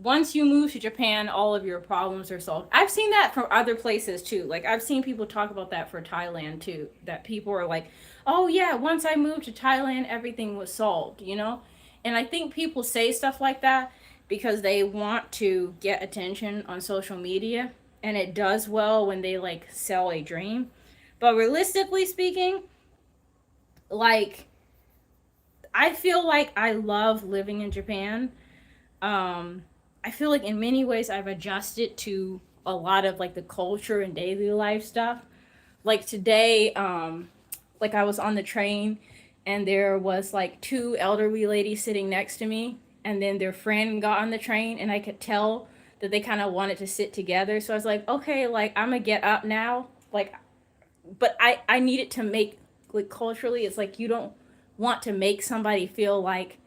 once you move to Japan, all of your problems are solved. I've seen that from other places too. Like I've seen people talk about that for Thailand too. That people are like, oh yeah, once I moved to Thailand, everything was solved, you know? And I think people say stuff like that because they want to get attention on social media. And it does well when they like sell a dream. But realistically speaking, like, I feel like I love living in Japan. I feel like in many ways I've adjusted to a lot of like the culture and daily life stuff. Like today, like I was on the train and there was like two elderly ladies sitting next to me, and then their friend got on the train, and I could tell that they kind of wanted to sit together. So I was like, okay, like I'm gonna get up now. Like, but I needed to make, like culturally, it's like you don't want to make somebody feel like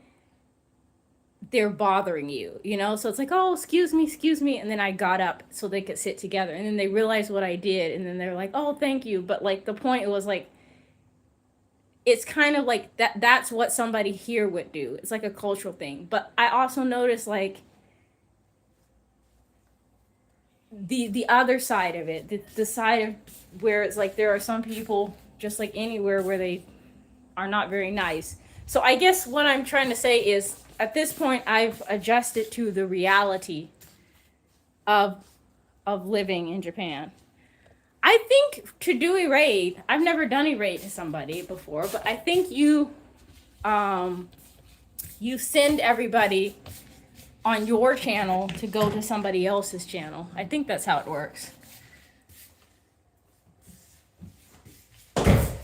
they're bothering you, you know? So it's like, oh, excuse me. And then I got up so they could sit together. And then they realized what I did. And then they're like, oh, thank you. But like the point was like, it's kind of like that's what somebody here would do. It's like a cultural thing. But I also noticed like the other side of it, the side of where it's like there are some people just like anywhere where they are not very nice. So I guess what I'm trying to say is at this point I've adjusted to the reality of living in Japan. I think to do a raid, I've never done a raid to somebody before, but I think you send everybody on your channel to go to somebody else's channel. I think that's how it works.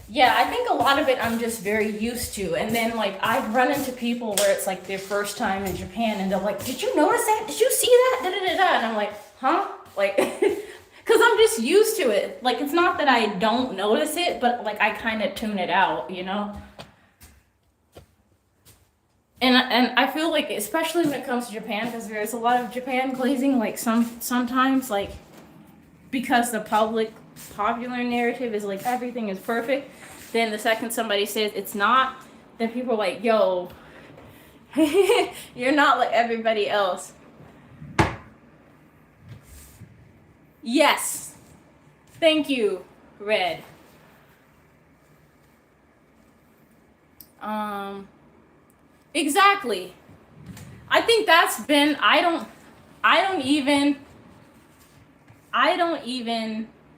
Yeah, I think a lot of it I'm just very used to. And then like I've run into people where it's like their first time in Japan and they're like, did you notice that? Did you see that? Da, da, da, da. And I'm like, huh? Like, because I'm just used to it. Like, it's not that I don't notice it, but like I kind of tune it out, you know? And I feel like, especially when it comes to Japan, because there's a lot of Japan glazing, like sometimes, like, because the popular narrative is like everything is perfect, then the second somebody says it's not, then people are like, yo, you're not like everybody else. Yes. Thank you, Red. Exactly. I think that's been, I don't even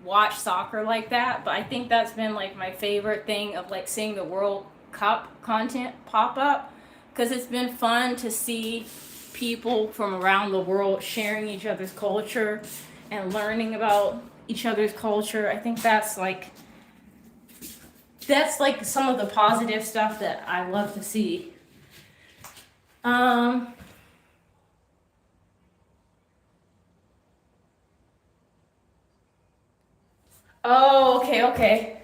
watch soccer like that, but I think that's been like my favorite thing of like seeing the World Cup content pop up, because it's been fun to see people from around the world sharing each other's culture and learning about each other's culture. I think that's like some of the positive stuff that I love to see. Oh, okay.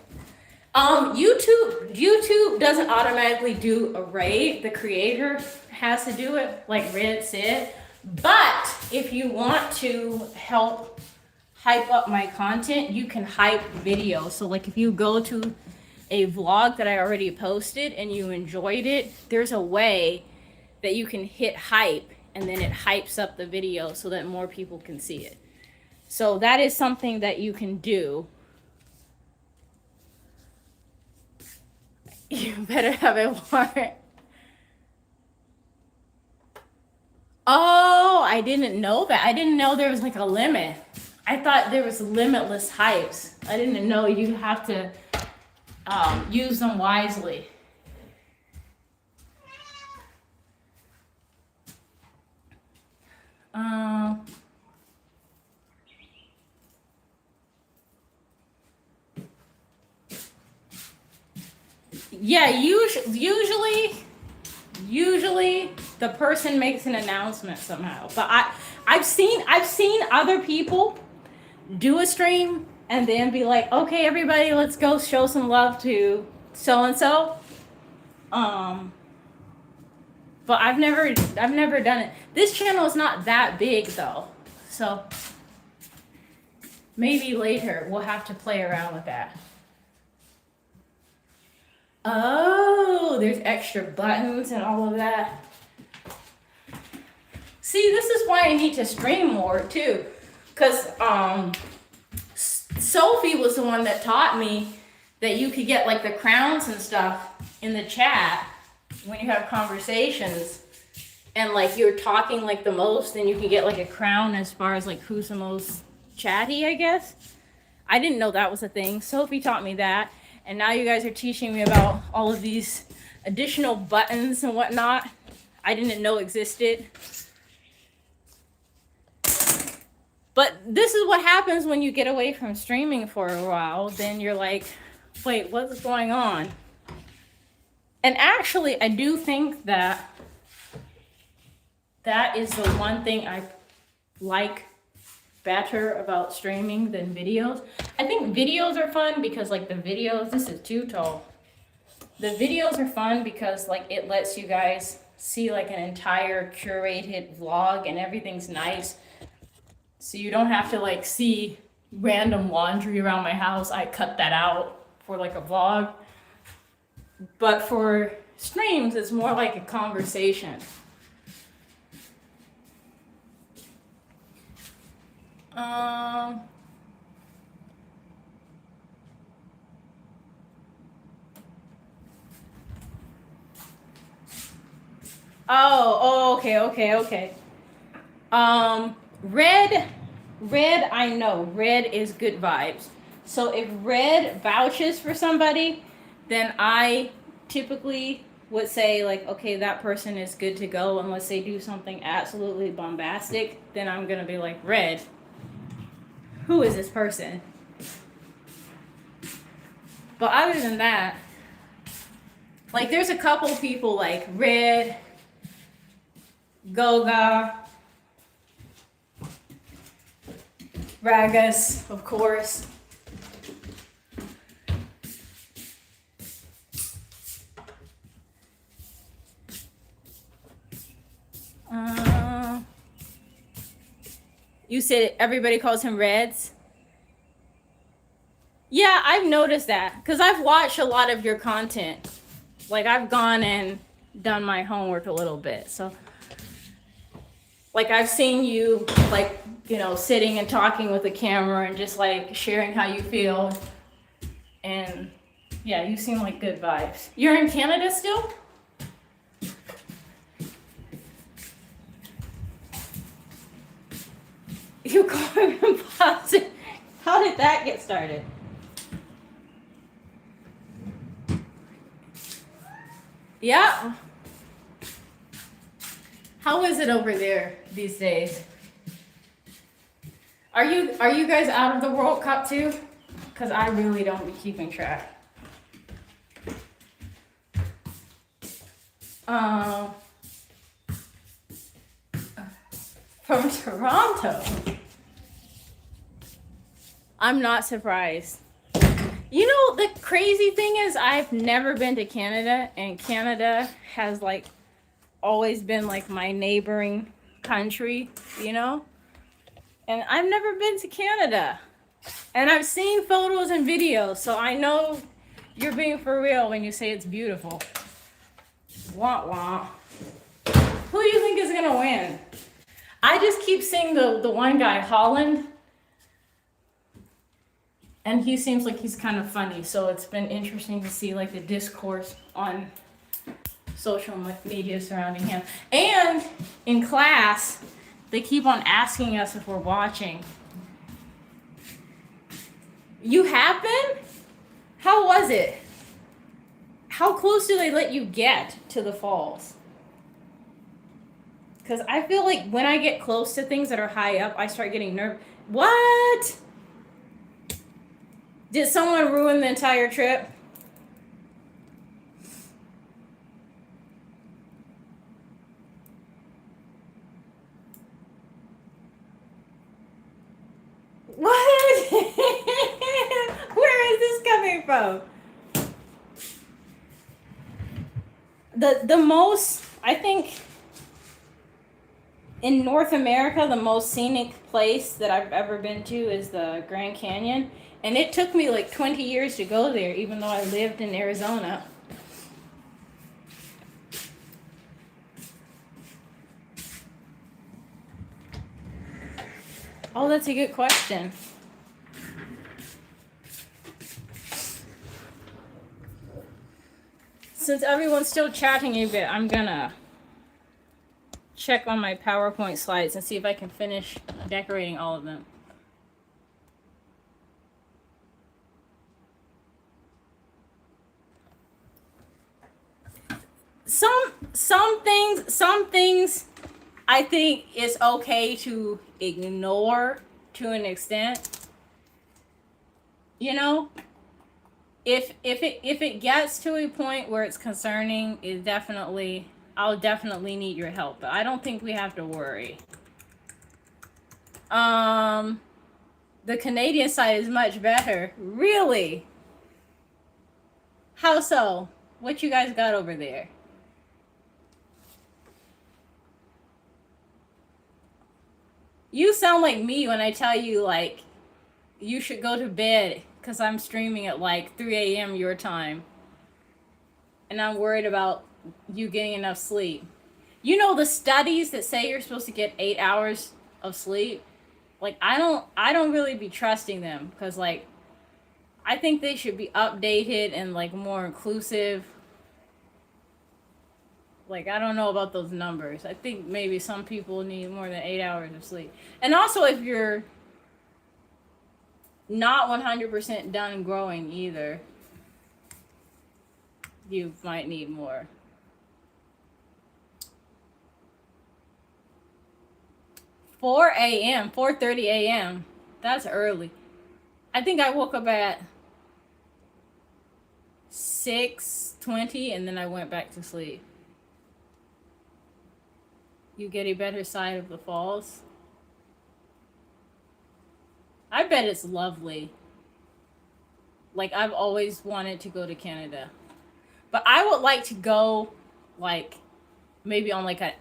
YouTube doesn't automatically do a rate. The creator has to do it, like Red said. But if you want to help hype up my content, you can hype videos. So like if you go to a vlog that I already posted and you enjoyed it, there's a way that you can hit hype and then it hypes up the video so that more people can see it. So that is something that you can do. You better have a warrant. Oh, I didn't know that. I didn't know there was like a limit. I thought there was limitless hypes. I didn't know you have to use them wisely. Yeah, usually the person makes an announcement somehow. But I've seen other people do a stream and then be like, okay, everybody, let's go show some love to so and so. But I've never done it. This channel is not that big though, so maybe later we'll have to play around with that. Oh, there's extra buttons and all of that. See, this is why I need to stream more too, because Sophie was the one that taught me that you could get like the crowns and stuff in the chat when you have conversations, and like you're talking like the most, then you can get like a crown as far as like who's the most chatty, I guess. I didn't know that was a thing. Sophie taught me that, and now you guys are teaching me about all of these additional buttons and whatnot I didn't know existed. But this is what happens when you get away from streaming for a while. Then you're like, wait, what's going on? And actually, I do think that that is the one thing I like better about streaming than videos. I think videos are fun because like the videos, this is too tall. The videos are fun because like it lets you guys see like an entire curated vlog and everything's nice. So you don't have to like see random laundry around my house. I cut that out for like a vlog. But for streams, it's more like a conversation. Okay. Red, I know. Red is good vibes. So if Red vouches for somebody, then I typically would say like, okay, that person is good to go unless they do something absolutely bombastic. Then I'm gonna be like, Red, who is this person? But other than that, like there's a couple people like Red, Goga, Ragas, of course. You said everybody calls him Reds? Yeah, I've noticed that because I've watched a lot of your content. Like, I've gone and done my homework a little bit. So, like, I've seen you, like, you know, sitting and talking with the camera and just, like, sharing how you feel. And, yeah, you seem like good vibes. You're in Canada still? You carbon positive. How did that get started? Yeah. How is it over there these days? Are you guys out of the World Cup too? Because I really don't be keeping track. From Toronto. I'm not surprised. You know, the crazy thing is I've never been to Canada, and Canada has like always been like my neighboring country, you know? And I've never been to Canada. And I've seen photos and videos, so I know you're being for real when you say it's beautiful. Wah wah. Who do you think is gonna win? I just keep seeing the one guy, Holland. And he seems like he's kind of funny, so it's been interesting to see like the discourse on social media surrounding him. And in class, they keep on asking us if we're watching. You have been? How was it? How close do they let you get to the falls? Because I feel like when I get close to things that are high up, I start getting nervous. What? Did someone ruin the entire trip? What? Where is this coming from? The most, I think, in North America, the most scenic place that I've ever been to is the Grand Canyon. And it took me like 20 years to go there, even though I lived in Arizona. Oh, that's a good question. Since everyone's still chatting a bit, I'm gonna check on my PowerPoint slides and see if I can finish decorating all of them. Some things I think it's okay to ignore to an extent. You know, if it gets to a point where it's concerning, I'll definitely need your help. But I don't think we have to worry. The Canadian side is much better. Really? How so? What you guys got over there? You sound like me when I tell you, like, you should go to bed because I'm streaming at like 3 a.m. your time. And I'm worried about you getting enough sleep. You know the studies that say you're supposed to get 8 hours of sleep? Like, I don't really be trusting them because, like, I think they should be updated and, like, more inclusive. Like, I don't know about those numbers. I think maybe some people need more than 8 hours of sleep. And also, if you're not 100% done growing either, you might need more. 4 a.m., 4:30 a.m. That's early. I think I woke up at 6:20 and then I went back to sleep. You get a better side of the falls? I bet it's lovely. Like, I've always wanted to go to Canada. But I would like to go, like, maybe on, like, a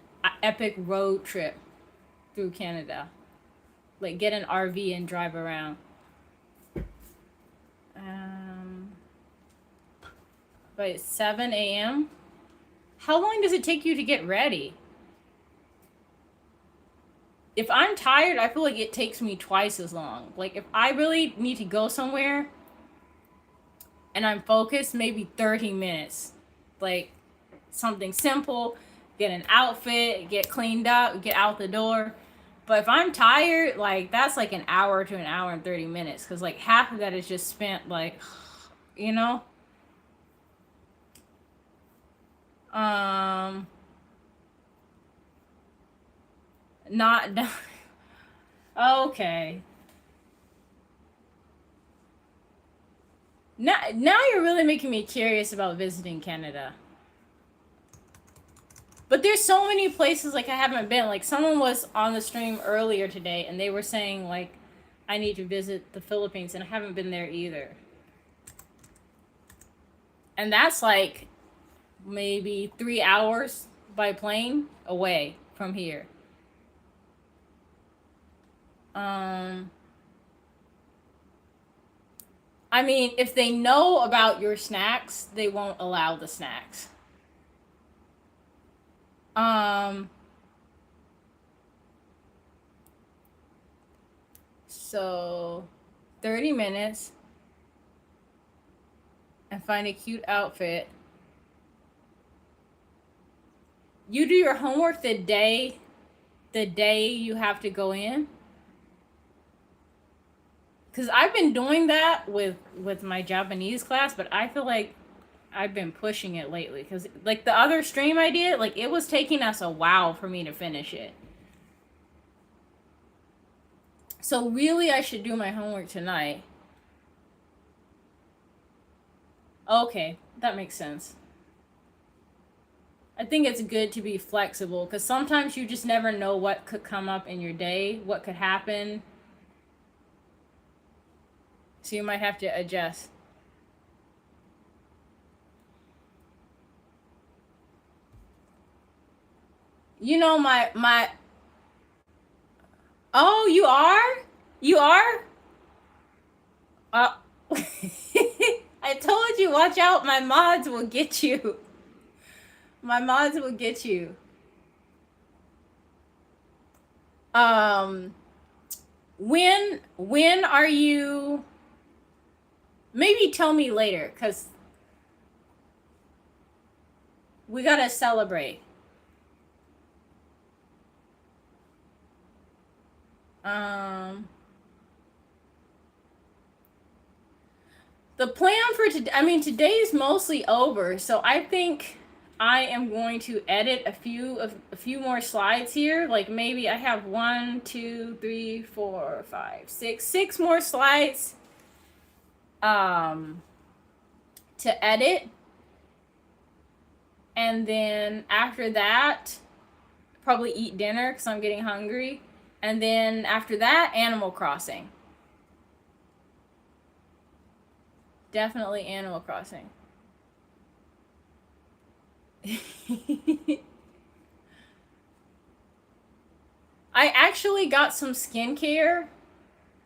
epic road trip through Canada. Like get an RV and drive around. By 7 a.m. How long does it take you to get ready? If I'm tired, I feel like it takes me twice as long. Like if I really need to go somewhere and I'm focused, maybe 30 minutes. Like something simple, get an outfit, get cleaned up, get out the door. But if I'm tired, like that's like an hour to an hour and 30 minutes because like half of that is just spent like, you know. Um, not okay. Now you're really making me curious about visiting Canada. But there's so many places like I haven't been. Like someone was on the stream earlier today and they were saying like I need to visit the Philippines and I haven't been there either. And that's like maybe 3 hours by plane away from here. I mean, if they know about your snacks, they won't allow the snacks. So 30 minutes and find a cute outfit. You do your homework the day you have to go in. Because I've been doing that with my Japanese class, but I feel like I've been pushing it lately. Because like the other stream I did, like it was taking us a while for me to finish it. So really I should do my homework tonight. Okay, that makes sense. I think it's good to be flexible because sometimes you just never know what could come up in your day, what could happen. So you might have to adjust. You know my Oh, you are? You are? Uh I told you, watch out, my mods will get you. My mods will get you. Um when are you, maybe tell me later cuz we got to celebrate. The plan for today, I mean today's mostly over, so I think I am going to edit a few more slides here. Like maybe I have 1, 2, 3, 4, 5, 6 more slides to edit. And then after that, probably eat dinner because I'm getting hungry. And then after that, Animal Crossing. Definitely Animal Crossing. I actually got some skincare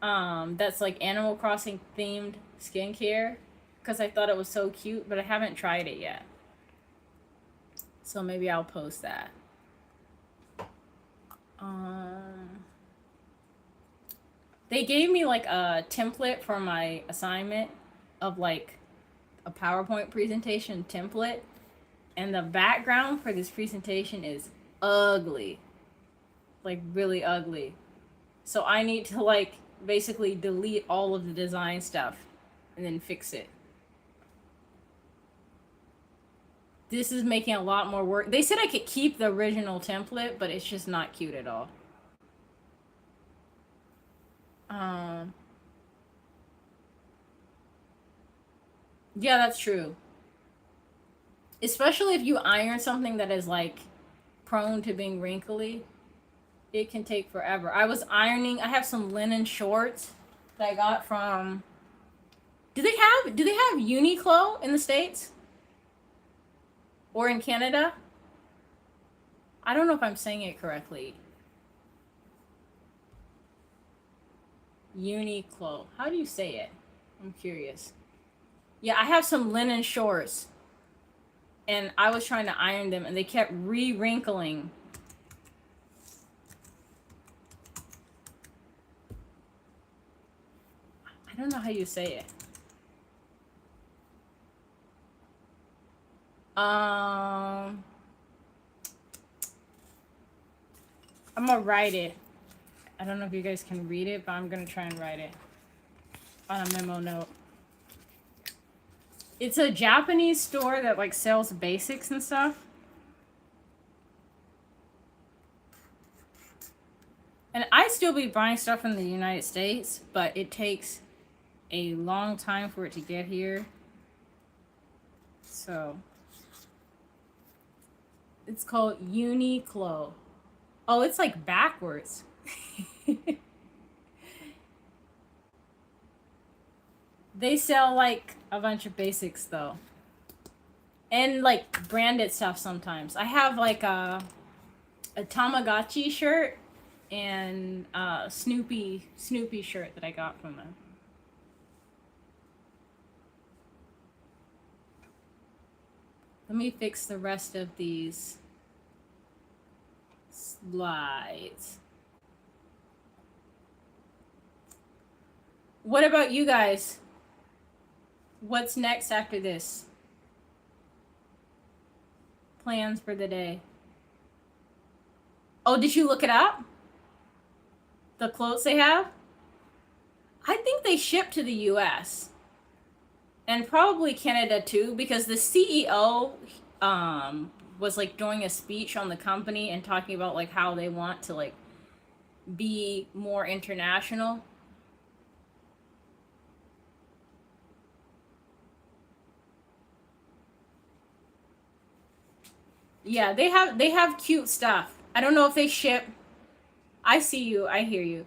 that's like Animal Crossing themed skincare because I thought it was so cute, but I haven't tried it yet. So maybe I'll post that. They gave me like a template for my assignment of like a PowerPoint presentation template, and the background for this presentation is ugly. Like really ugly. So I need to like basically delete all of the design stuff and then fix it. This is making a lot more work. They said I could keep the original template, but it's just not cute at all. Yeah, that's true. Especially if you iron something that is like prone to being wrinkly, it can take forever. I have some linen shorts that I got from, do they have Uniqlo in the States? Or in Canada? I don't know if I'm saying it correctly. Uniqlo. How do you say it? I'm curious. Yeah, I have some linen shorts. And I was trying to iron them and they kept re-wrinkling. I don't know how you say it. I'm gonna write it. I don't know if you guys can read it, but I'm gonna try and write it on a memo note. It's a Japanese store that like sells basics and stuff. And I still be buying stuff in the United States, but it takes a long time for it to get here. So it's called Uniqlo. Oh, it's like backwards. They sell like a bunch of basics though. And like branded stuff sometimes. I have like a Tamagotchi shirt and a Snoopy shirt that I got from them. Let me fix the rest of these slides. What about you guys? What's next after this? Plans for the day. Oh, did you look it up? The clothes they have? I think they ship to the US. And probably Canada too, because the CEO was like doing a speech on the company and talking about like how they want to like be more international. Yeah, they have cute stuff. I don't know if they ship. I see you. I hear you.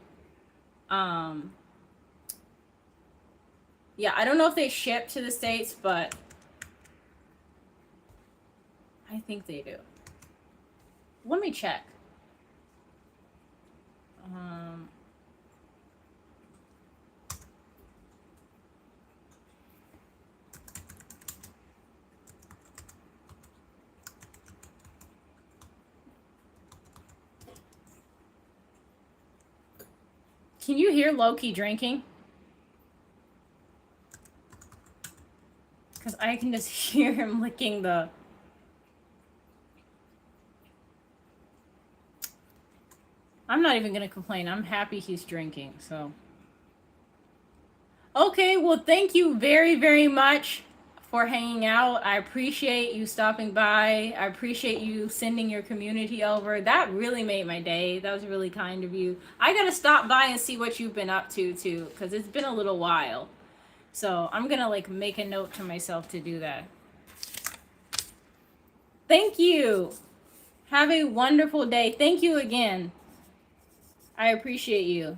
Yeah, I don't know if they ship to the States, but I think they do. Let me check. Can you hear Loki drinking? Because I can just hear him licking the... I'm not even going to complain. I'm happy he's drinking, so... Okay, well, thank you very, very much for hanging out. I appreciate you stopping by. I appreciate you sending your community over. That really made my day. That was really kind of you. I got to stop by and see what you've been up to, too, because it's been a little while. So I'm going to, like, make a note to myself to do that. Thank you. Have a wonderful day. Thank you again. I appreciate you.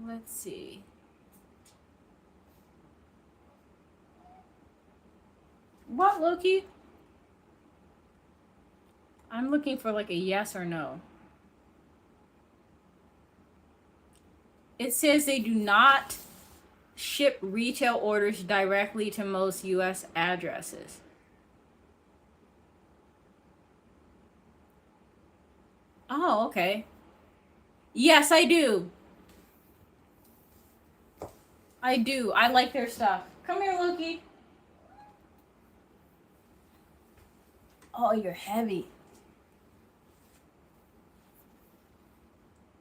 Let's see. What, Loki? I'm looking for like a yes or no. It says they do not ship retail orders directly to most US addresses. Oh, okay. Yes, I do. I do. I like their stuff. Come here, Loki. Oh, you're heavy.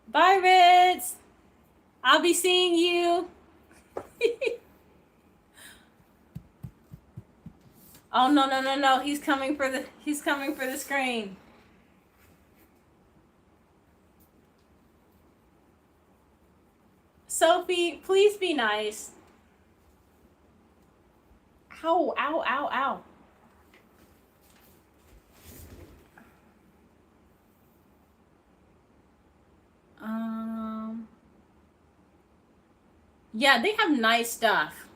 Bye, Ritz. I'll be seeing you. Oh, no, no, no, no. He's coming for the screen. Sophie, please be nice. Ow, ow, ow, ow. Yeah, they have nice stuff.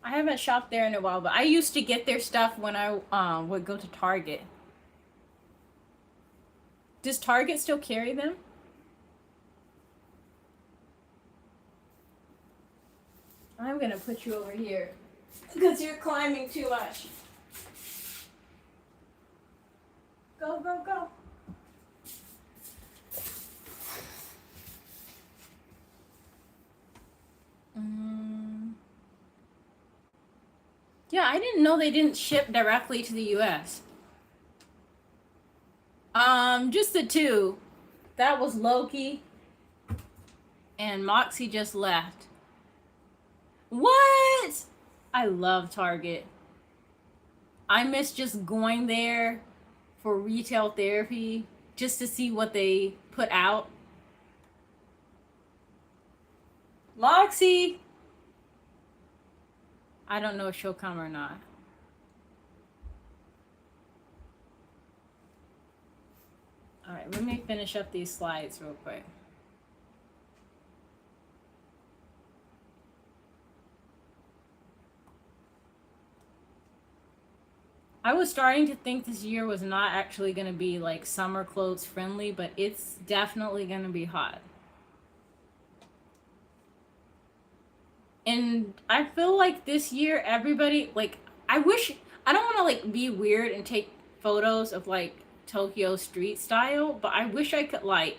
I haven't shopped there in a while, but I used to get their stuff when I would go to Target. Does Target still carry them? I'm gonna put you over here because you're climbing too much. Go, go, go. Yeah, I didn't know they didn't ship directly to the US. Just the two. That was Loki. And Moxie just left. What? I love Target. I miss just going there for retail therapy just to see what they put out. Moxie! I don't know if she'll come or not. Alright, let me finish up these slides real quick. I was starting to think this year was not actually going to be like summer clothes friendly, but it's definitely going to be hot. And I feel like this year everybody, like, I don't want to like be weird and take photos of like Tokyo street style, but I wish I could like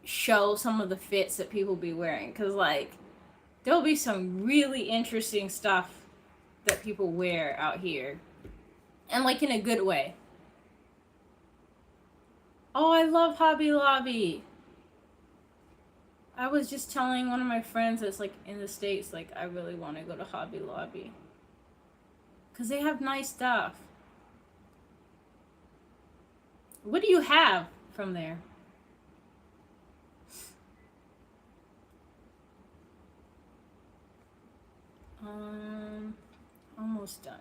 show some of the fits that people be wearing, because like there'll be some really interesting stuff that people wear out here, and like in a good way. Oh, I love Hobby Lobby. I was just telling one of my friends that's like in the States, like I really want to go to Hobby Lobby because they have nice stuff. What do you have from there? Almost done.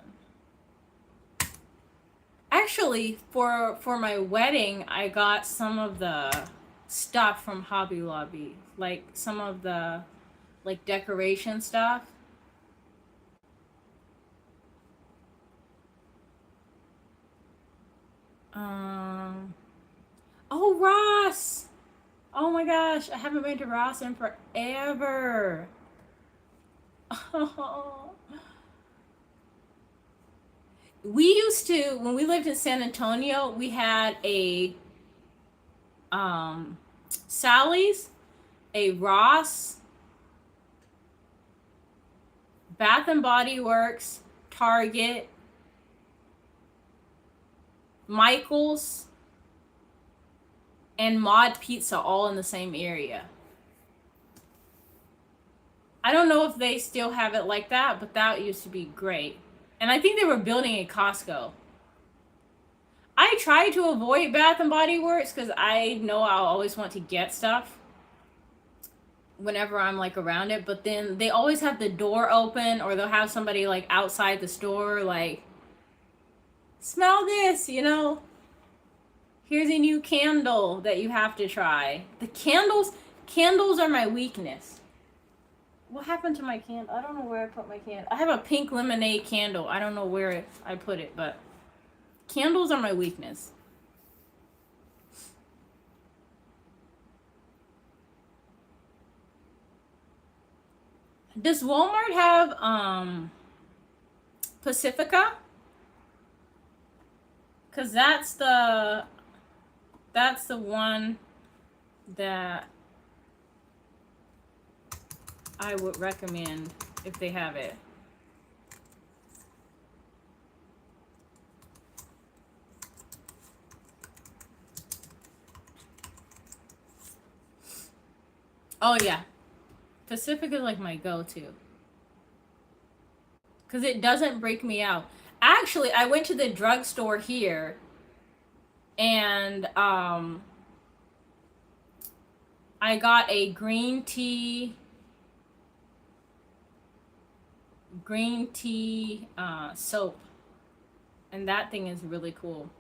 Actually, for my wedding, I got some of the stuff from Hobby Lobby, like some of the like decoration stuff. Oh, Ross! Oh my gosh, I haven't been to Ross in forever. Oh. We used to, when we lived in San Antonio, we had a Sally's, a Ross, Bath and Body Works, Target, Michael's, and Mod Pizza all in the same area. I don't know if they still have it like that, but that used to be great. And I think they were building a Costco. I try to avoid Bath and Body Works because I know I'll always want to get stuff whenever I'm like around it, but then they always have the door open, or they'll have somebody like outside the store like, smell this, you know, here's a new candle that you have to try. The candles are my weakness. What happened to my candle? I don't know where I put my candle. I have a pink lemonade candle. I don't know where I put it, but candles are my weakness. Does Walmart have Pacifica? Cause that's the one that I would recommend if they have it. Oh yeah, Pacific is like my go-to because it doesn't break me out. Actually, I went to the drugstore here and I got a green tea soap, and that thing is really cool.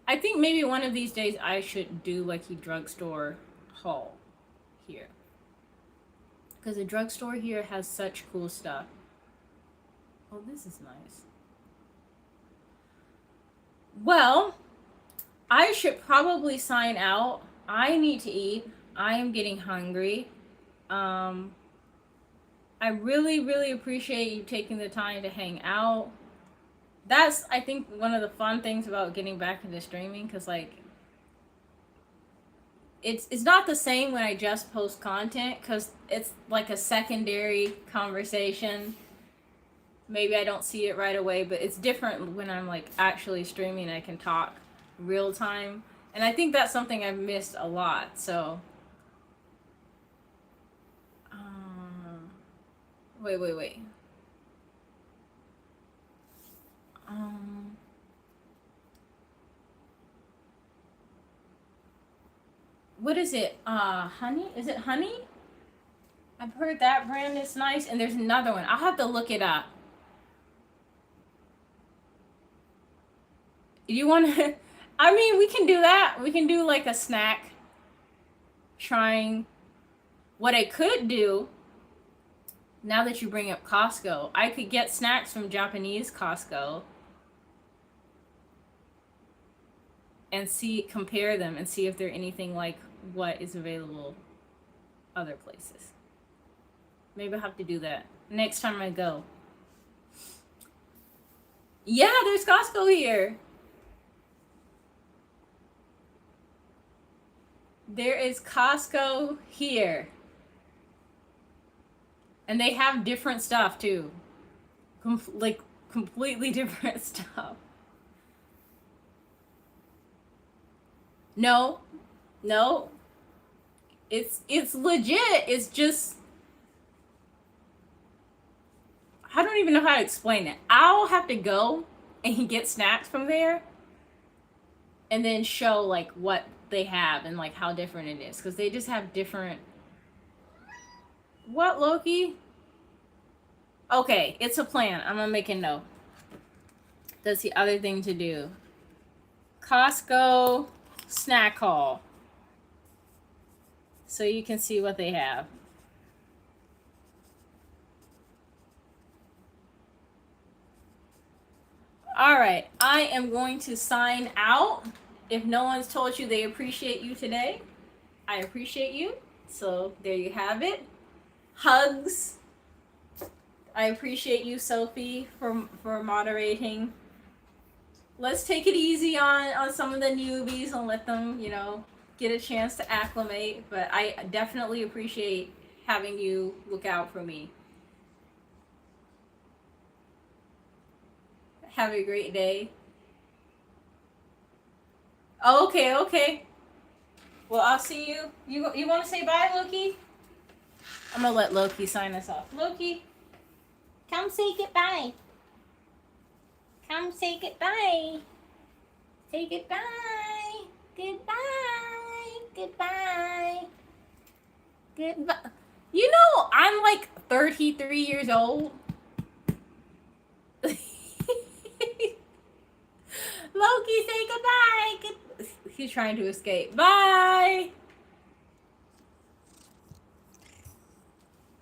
I think maybe one of these days I should do like a drugstore haul here. Because the drugstore here has such cool stuff. Oh, this is nice. Well, I should probably sign out. I need to eat. I am getting hungry. I really, really appreciate you taking the time to hang out. That's, I think, one of the fun things about getting back into streaming, because, like, it's not the same when I just post content, because it's like a secondary conversation. Maybe I don't see it right away, but it's different when I'm, like, actually streaming and I can talk real time. And I think that's something I've missed a lot, so... wait. What is it? Honey? Is it Honey? I've heard that brand is nice, and there's another one. I'll have to look it up. You want to... I mean, we can do that. We can do, like, a snack trying... What I could do, now that you bring up Costco, I could get snacks from Japanese Costco and compare them and see if they're anything like what is available other places. Maybe I'll have to do that next time I go. Yeah, there's Costco here. There is Costco here. And they have different stuff too. Like completely different stuff. No. It's legit. It's just... I don't even know how to explain it. I'll have to go and get snacks from there and then show like what they have and like how different it is, because they just have different... What, Loki? Okay, it's a plan. I'm gonna make a note. That's the other thing to do. Costco snack haul, so you can see what they have. All right, I am going to sign out. If no one's told you they appreciate you today, I appreciate you. So there you have it. Hugs. I appreciate you, Sophie, for moderating. Let's take it easy on some of the newbies and let them, you know, get a chance to acclimate. But I definitely appreciate having you look out for me. Have a great day. Okay. Well, I'll see you. You want to say bye, Loki? I'm gonna let Loki sign us off. Loki, come say goodbye. Come say goodbye. Say goodbye. Goodbye. You know, I'm like 33 years old. Loki, say goodbye. He's trying to escape. Bye.